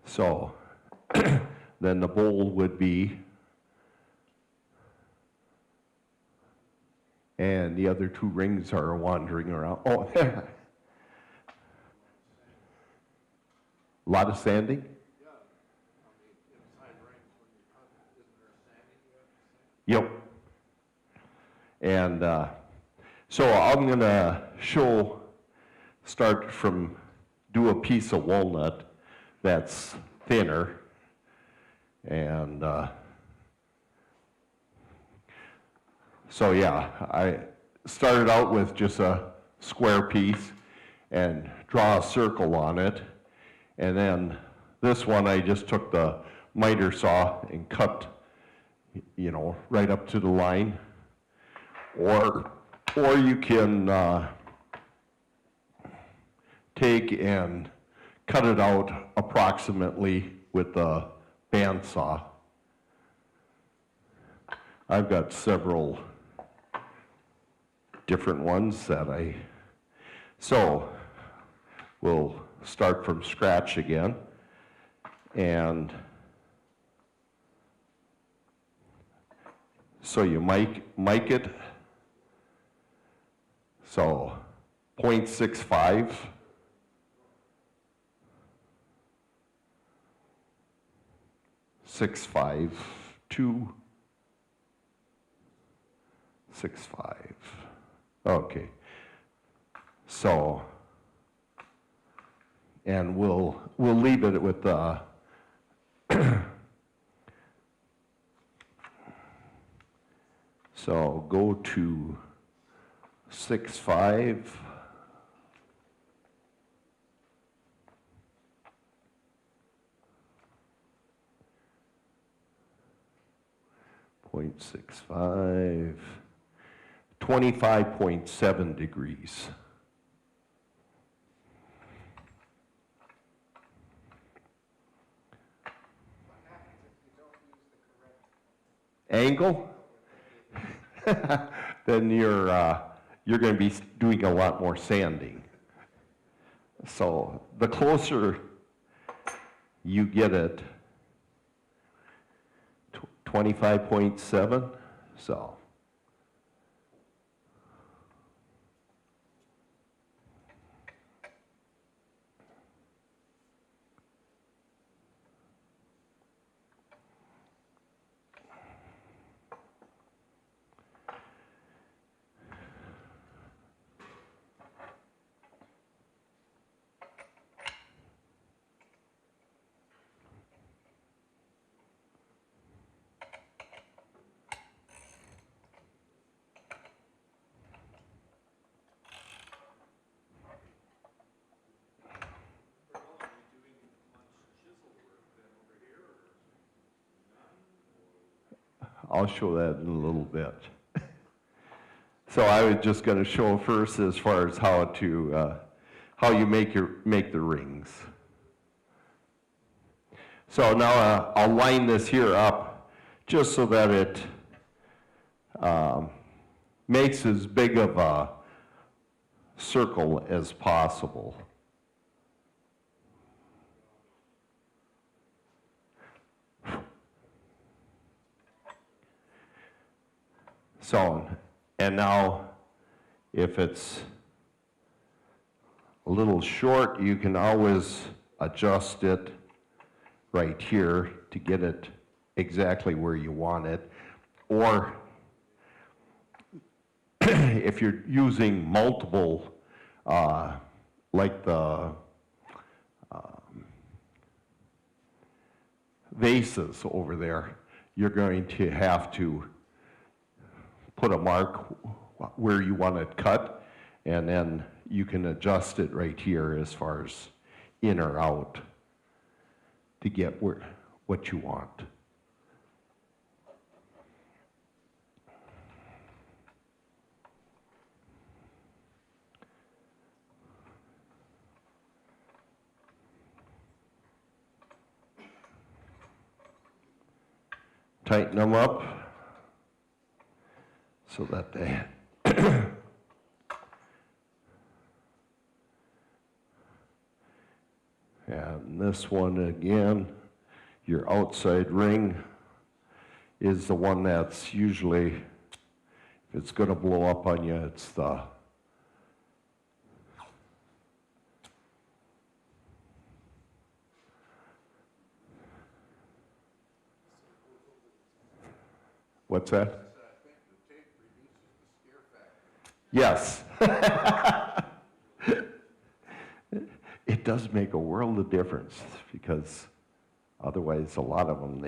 S10: So then the bowl would be, and the other 2 rings are wandering around. Oh, there. A lot of sanding? Yep. And so I'm going to do a piece of walnut that's thinner, and so yeah, I started out with just a square piece and draw a circle on it, and then this one I just took the miter saw and cut, you know, right up to the line, or you can take and cut it out approximately with the bandsaw. I've got several different ones that so we'll start from scratch again. And so you mic it, so 0.65. 6.5, 6.5. Okay. So, and we'll leave it with the so go to 6.5. 0.65, 25.7 degrees. Angle? Then you're going to be doing a lot more sanding. So the closer you get it, 25.7, so. I'll show that in a little bit. So I was just going to show first as far as how you make the rings. So now I'll line this here up just so that it makes as big of a circle as possible. So, and now if it's a little short, you can always adjust it right here to get it exactly where you want it. Or if you're using multiple, like the vases over there, you're going to have to put a mark where you want it cut, and then you can adjust it right here as far as in or out to get what you want. Tighten them up so that they and this one again, your outside ring is the one that's usually, if it's going to blow up on you, it's the what's that?
S7: I think the tape reduces the scare factor.
S10: Yes. It does make a world of difference because otherwise a lot of them,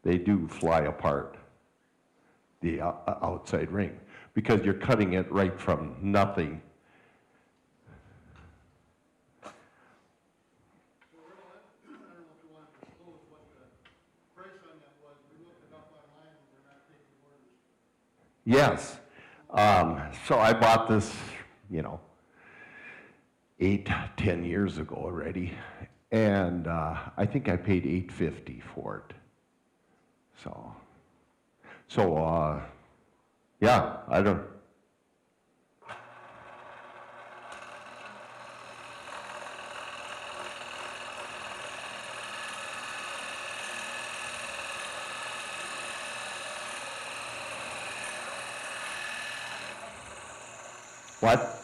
S10: they do fly apart, the outside ring, because you're cutting it right from nothing.
S7: So I don't know if you want to disclose what the price on that was. We looked it up online and we're not taking orders.
S10: Yes. So I bought this, 8-10 years ago already, and I think I paid $850 for it. So yeah, I don't. What?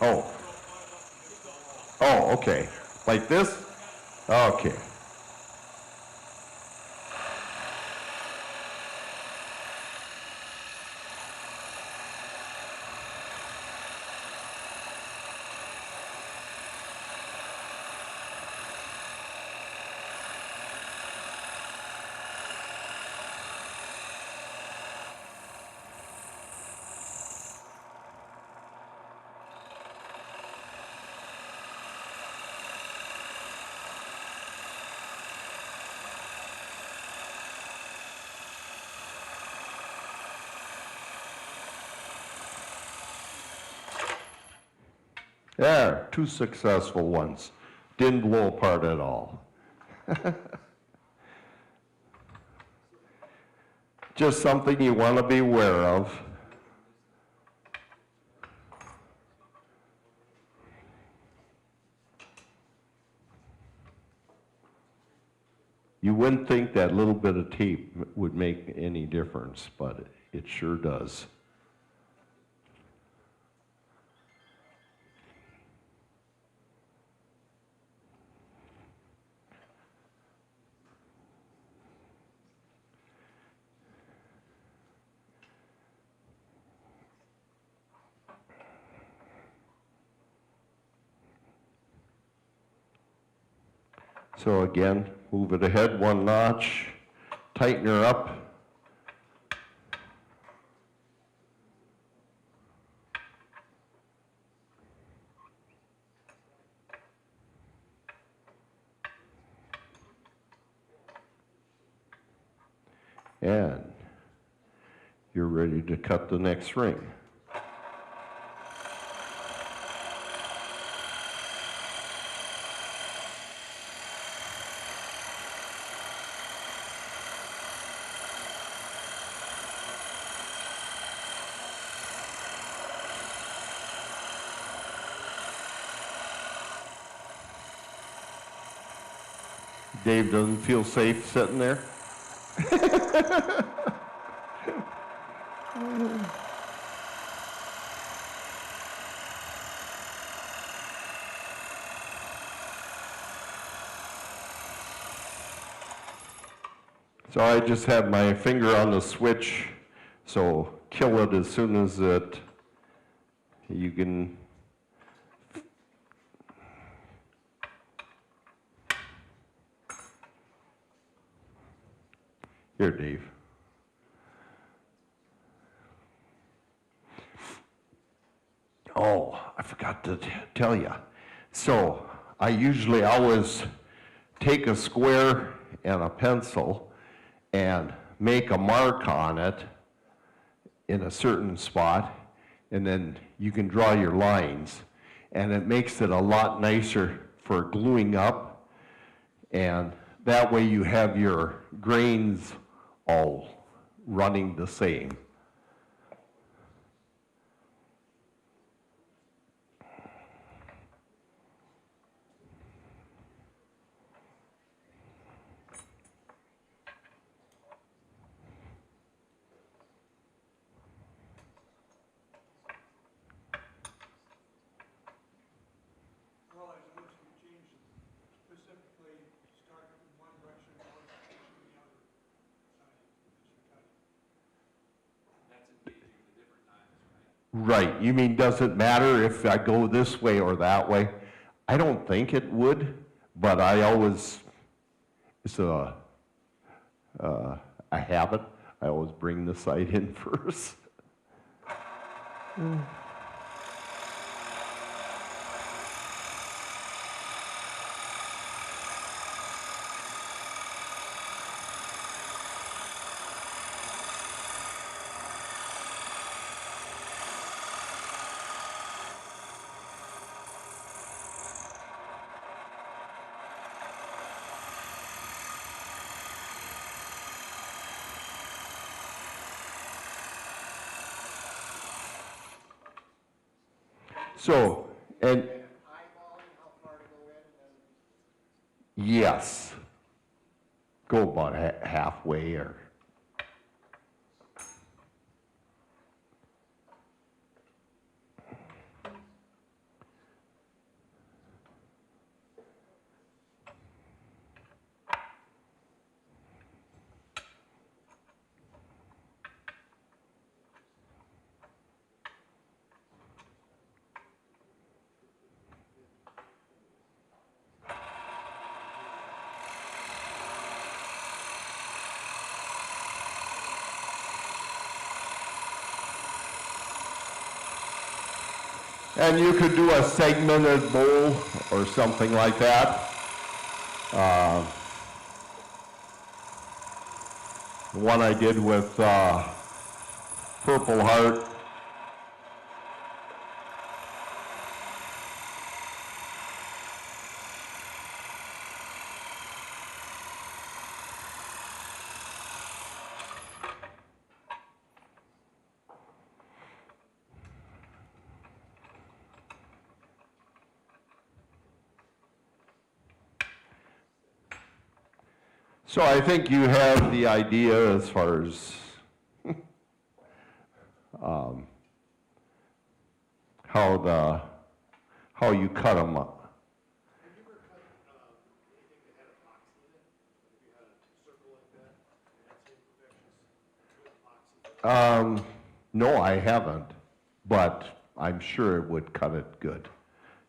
S10: Oh. Oh, okay. Like this? Okay. There, 2 successful ones. Didn't blow apart at all. Just something you want to be aware of. You wouldn't think that little bit of tape would make any difference, but it sure does. So again, move it ahead 1 notch, tighten her up. And you're ready to cut the next ring. Dave doesn't feel safe sitting there? So I just have my finger on the switch, so kill it as soon as you can. Here, Dave. Oh, I forgot to tell you. So I usually always take a square and a pencil and make a mark on it in a certain spot, and then you can draw your lines. And it makes it a lot nicer for gluing up, and that way you have your grains all running the same.
S9: Well, I noticed you changed specifically, start in one direction, and always finish in the other side as you're cutting.
S7: That's engaging the different times, right?
S10: Right, you mean, does it matter if I go this way or that way? I don't think it would, but I always, it's a habit. I always bring the sight in first. So, and
S6: Eyeballing how far to go in, and
S10: yes, go about halfway or. And you could do a segmented bowl or something like that. The one I did with Purple Heart. So I think you have the idea as far as how you cut them up.
S7: Have you ever cut anything that had epoxy in it? If you had a circle like that, and had some imperfections with epoxy?
S10: No, I haven't, but I'm sure it would cut it good,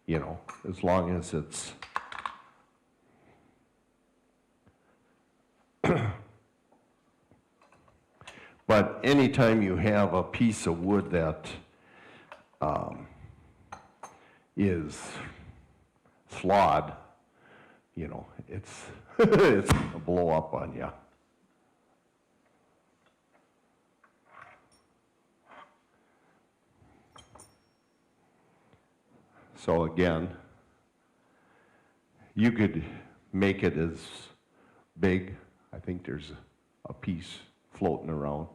S10: you know, as long as it's. But anytime you have a piece of wood that is flawed, you know, it's it's gonna blow up on you. So again, you could make it as big. I think there's a piece floating around.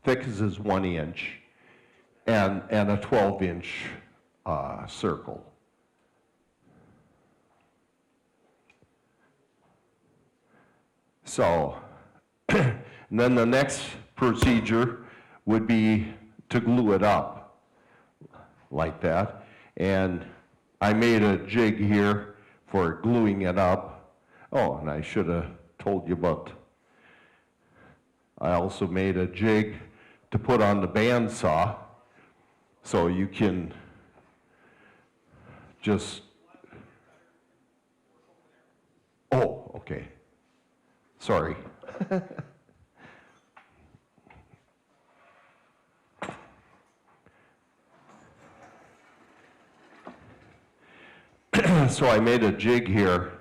S10: Thickest is 1 inch and a 12-inch circle. So, and then the next procedure would be to glue it up like that. And I made a jig here for gluing it up. Oh, and I should have told you about, I also made a jig to put on the bandsaw so you can just, oh, okay. Sorry. So I made a jig here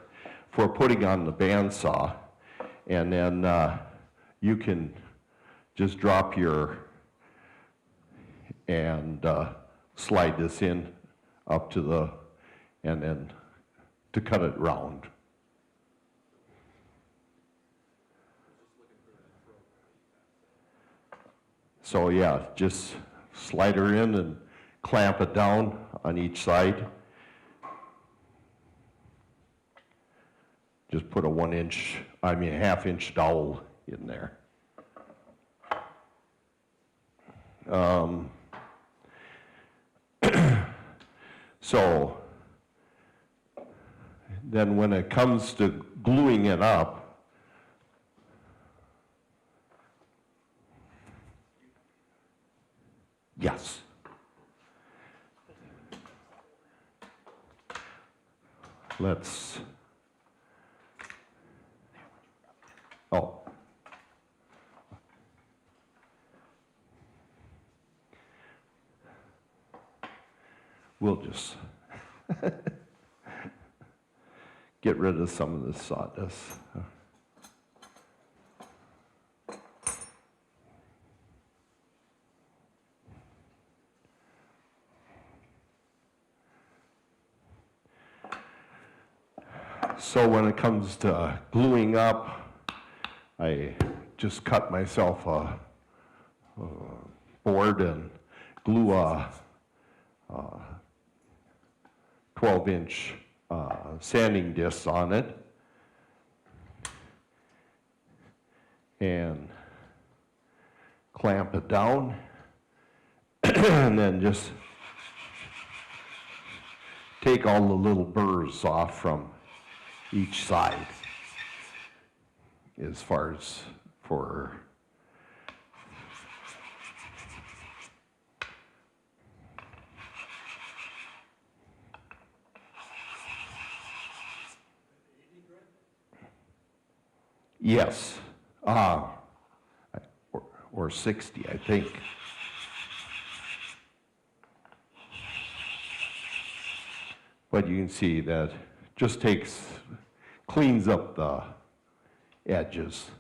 S10: for putting on the bandsaw, and then you can just drop your, and slide this in up to the, and then to cut it round. So yeah, just slide her in and clamp it down on each side. Just put a 1 inch, I mean a 1/2 inch dowel in there. So then when it comes to gluing it up, yes. Let's, oh. We'll just get rid of some of this sawdust. So when it comes to gluing up, I just cut myself a board and glue a 12-inch sanding disc on it, and clamp it down, and then just take all the little burrs off from each side as far as for yes, or 60, I think. But you can see that just cleans up the edges.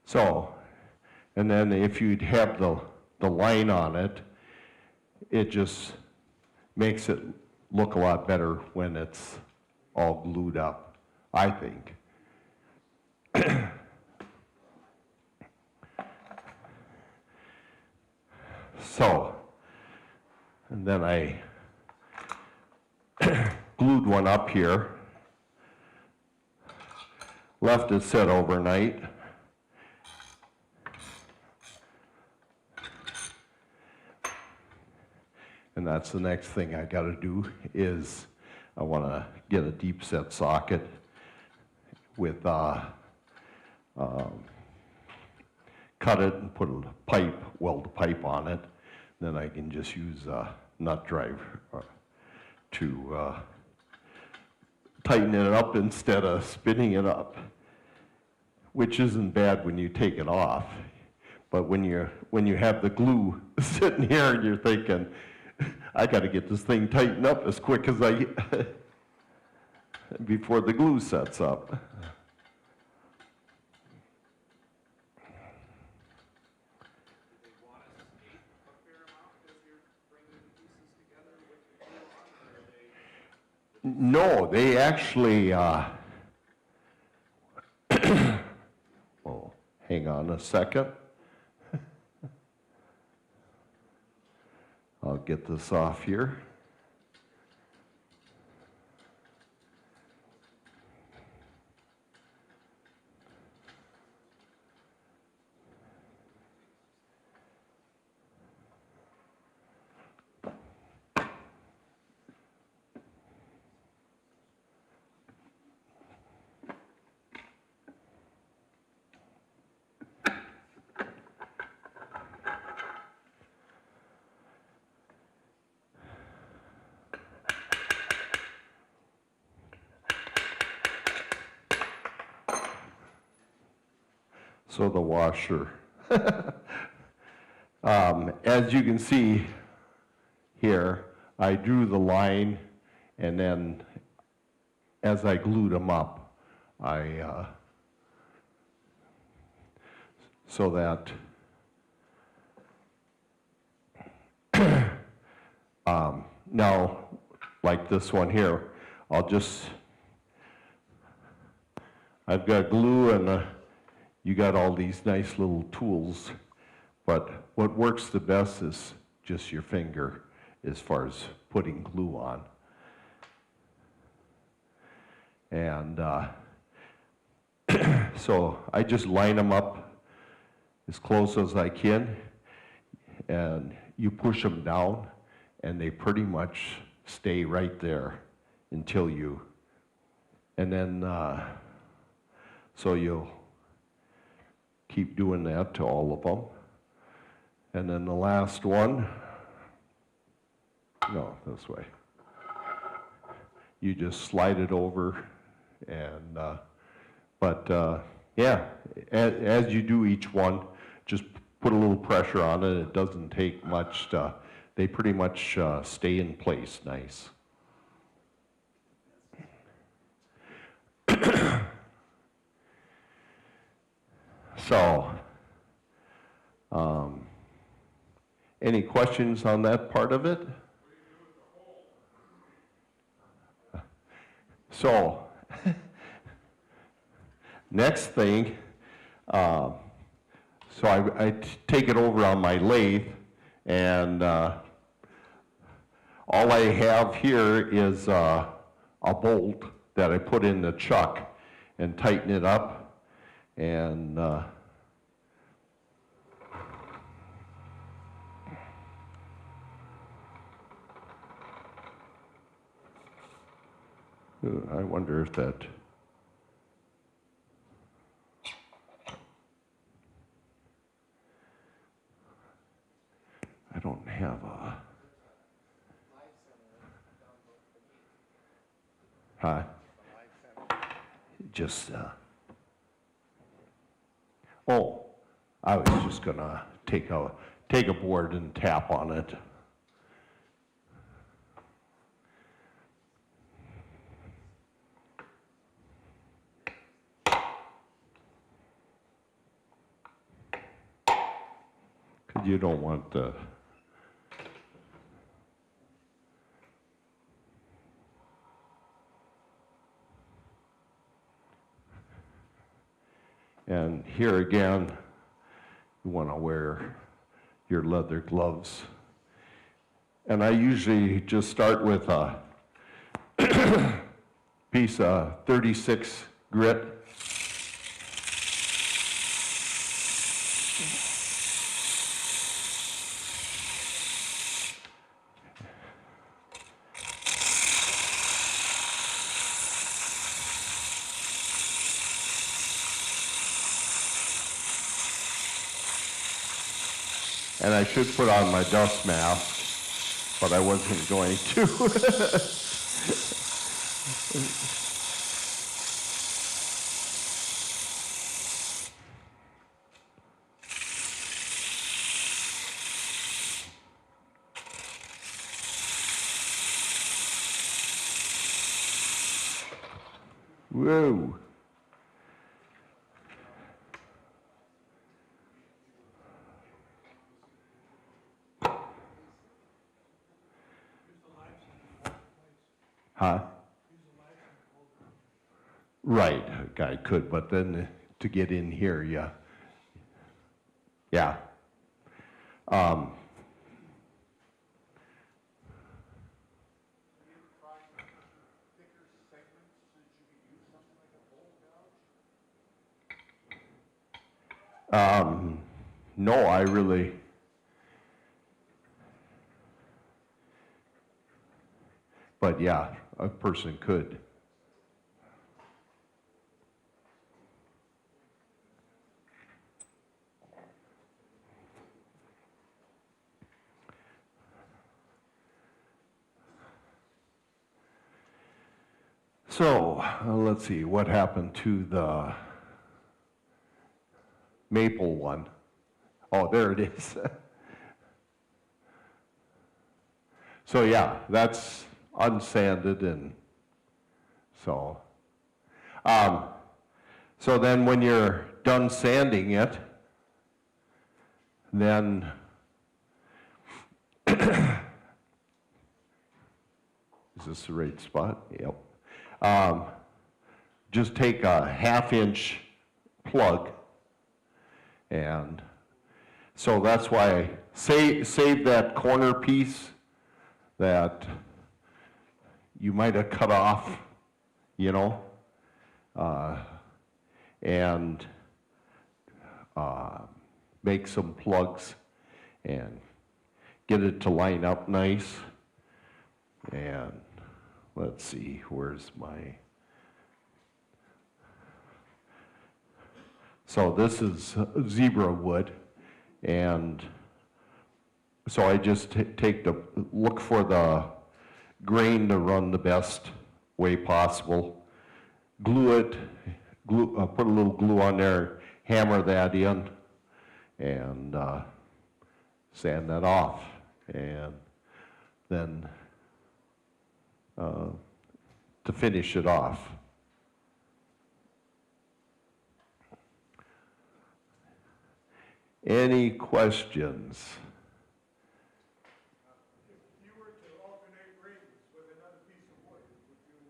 S10: So, and then if you'd have the line on it, it just makes it look a lot better when it's all glued up, I think. So, and then I glued one up here, left it set overnight. And that's the next thing I got to do is I want to get a deep set socket with cut it and put a pipe, weld a pipe on it. Then I can just use a nut driver to tighten it up instead of spinning it up which isn't bad when you take it off. But when you have the glue sitting here and you're thinking, I got to get this thing tightened up as quick as I before the glue sets up. No, they actually, oh, hang on a second. I'll get this off here. So the washer. As you can see here, I drew the line, and then as I glued them up, so that now, like this one here, I've got glue and you got all these nice little tools, but what works the best is just your finger as far as putting glue on. And so I just line them up as close as I can, and you push them down, and they pretty much stay right there until you, and then so you'll keep doing that to all of them. And then the last one, no, this way. You just slide it over, and yeah, as you do each one, just put a little pressure on it. It doesn't take much. They pretty much stay in place nice. So, any questions on that part of it? So, next thing, so I take it over on my lathe, and all I have here is a bolt that I put in the chuck and tighten it up, and I wonder if that, I don't have a, huh? Just, oh, I was just gonna take a board and tap on it. You don't want the, and here again, you want to wear your leather gloves. And I usually just start with a piece of 36 grit. And I should put on my dust mask, but I wasn't going to. Whoa. Huh? Right, a guy could, but then to get in here, yeah. Yeah. Um, no, I really, but yeah, a person could. So, let's see, what happened to the maple one? Oh, there it is. So yeah, that's unsanded and so. So then when you're done sanding it, then is this the right spot? Yep. Just take a 1/2-inch plug, and so that's why I save that corner piece that you might have cut off, you know, and make some plugs and get it to line up nice. And let's see, where's my, so this is zebra wood, and so I just look for the grain to run the best way possible, glue it, put a little glue on there, hammer that in, and sand that off, and then to finish it off. Any questions?
S3: If you were to alternate rings with another piece of wood, would you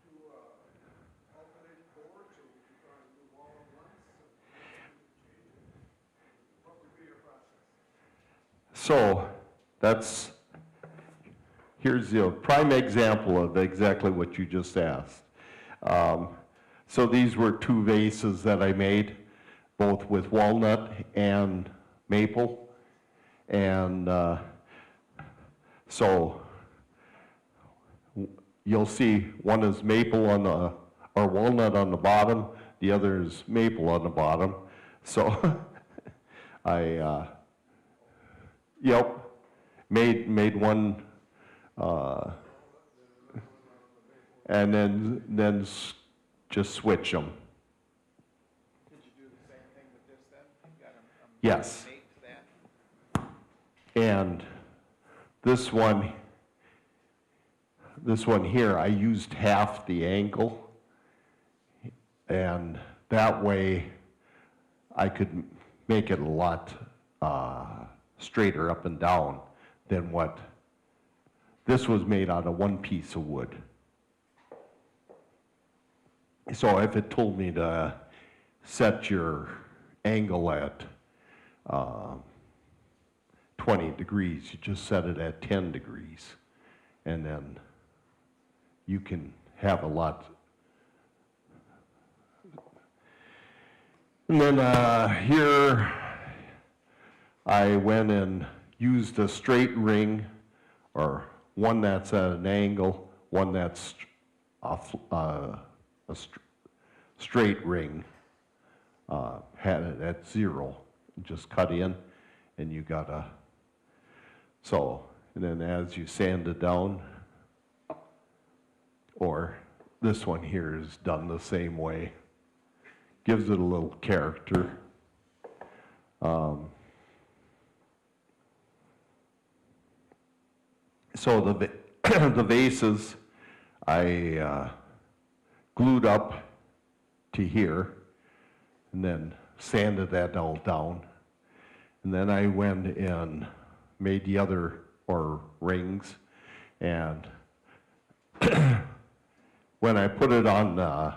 S3: do alternate boards, or would you try to do all at once? What would be your process?
S10: So that's, here's the prime example of exactly what you just asked. So these were 2 vases that I made, both with walnut and maple. And so you'll see one is maple on the, or walnut on the bottom, the other is maple on the bottom. So I, yep, made one, and then just switch them.
S6: Did you do the same thing with this then? You got a
S10: Yes.
S6: mate to that?
S10: And this one here, I used half the angle, and that way I could make it a lot straighter up and down than what, this was made out of 1 piece of wood. So if it told me to set your angle at 20 degrees, you just set it at 10 degrees, and then you can have a lot. And then here, I went and used a straight ring, or one that's at an angle, one that's a straight ring. Had it at 0, just cut in, and you got a, so, and then as you sand it down, or this one here is done the same way, gives it a little character. So the vases, I glued up to here, and then sanded that all down. And then I went and made the other, or rings, and when I put it on the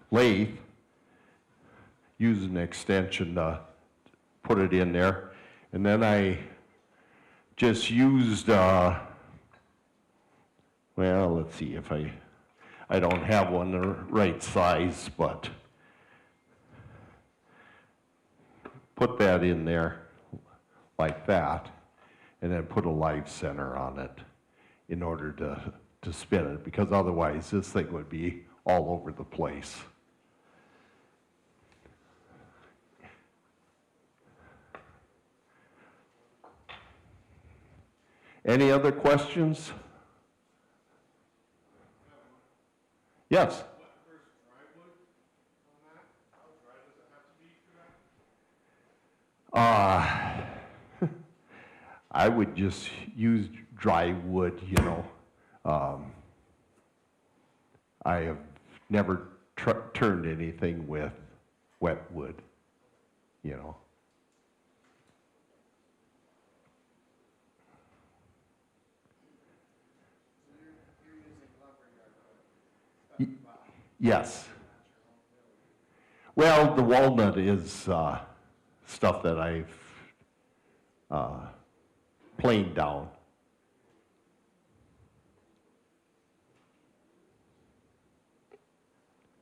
S10: lathe, used an extension to put it in there, and then I just used, well, let's see if I don't have one the right size, but put that in there like that, and then put a live center on it in order to spin it, because otherwise this thing would be all over the place. Any other questions? Yes? I would just use dry wood, you know. I have never turned anything with wet wood, you know. Yes. Well, the walnut is stuff that I've planed down.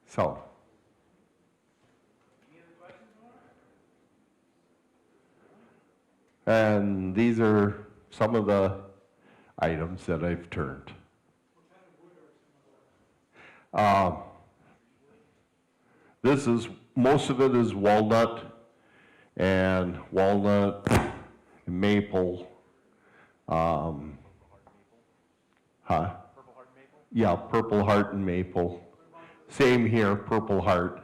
S10: So. And these are some of the items that I've turned. This is, most of it is walnut and maple. Yeah, Purple Heart and maple. Same here, Purple Heart.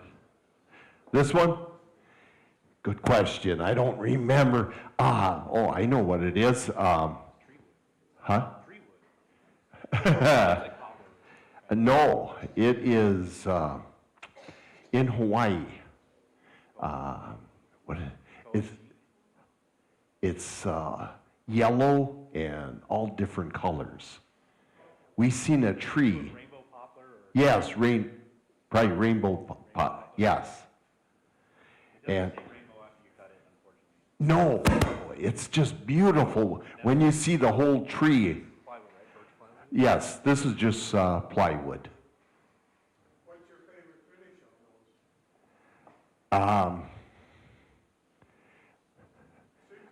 S10: This one? Good question. I don't remember. Oh, I know what it is. No, it is in Hawaii. It's yellow and all different colors. We seen a tree. Rainbow poplar? Yes, probably rainbow pop. Yes. And no, it's just beautiful when you see the whole tree. Plywood, right? Birch plywood? Yes, this is just plywood.
S7: What's your favorite finish on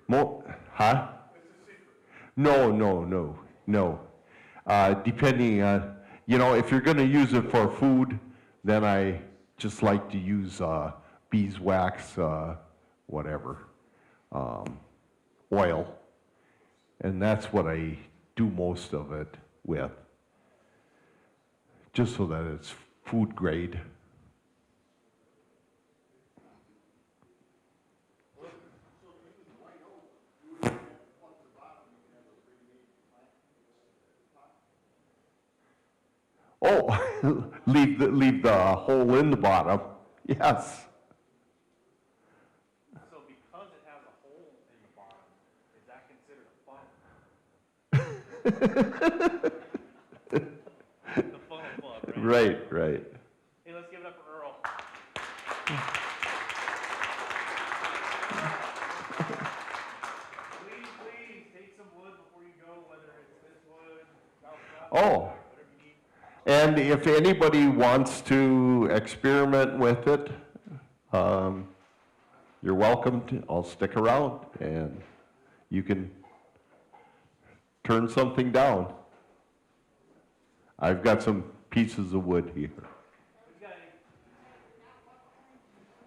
S7: those?
S10: Huh?
S7: It's a secret.
S10: No. Depending on, you know, if you're gonna use it for food, then I just like to use beeswax, whatever, oil. And that's what I do most of it with, just so that it's food grade. Oh, leave the hole in the bottom. Yes.
S1: So because it has a hole in the bottom, is that considered a funnel? The funnel plug, right?
S10: Right.
S1: Hey, let's give it up for Earl. Please, take some wood before you go, whether it's this wood,
S10: Oh. And if anybody wants to experiment with it, you're welcome to. I'll stick around and you can turn something down. I've got some pieces of wood here.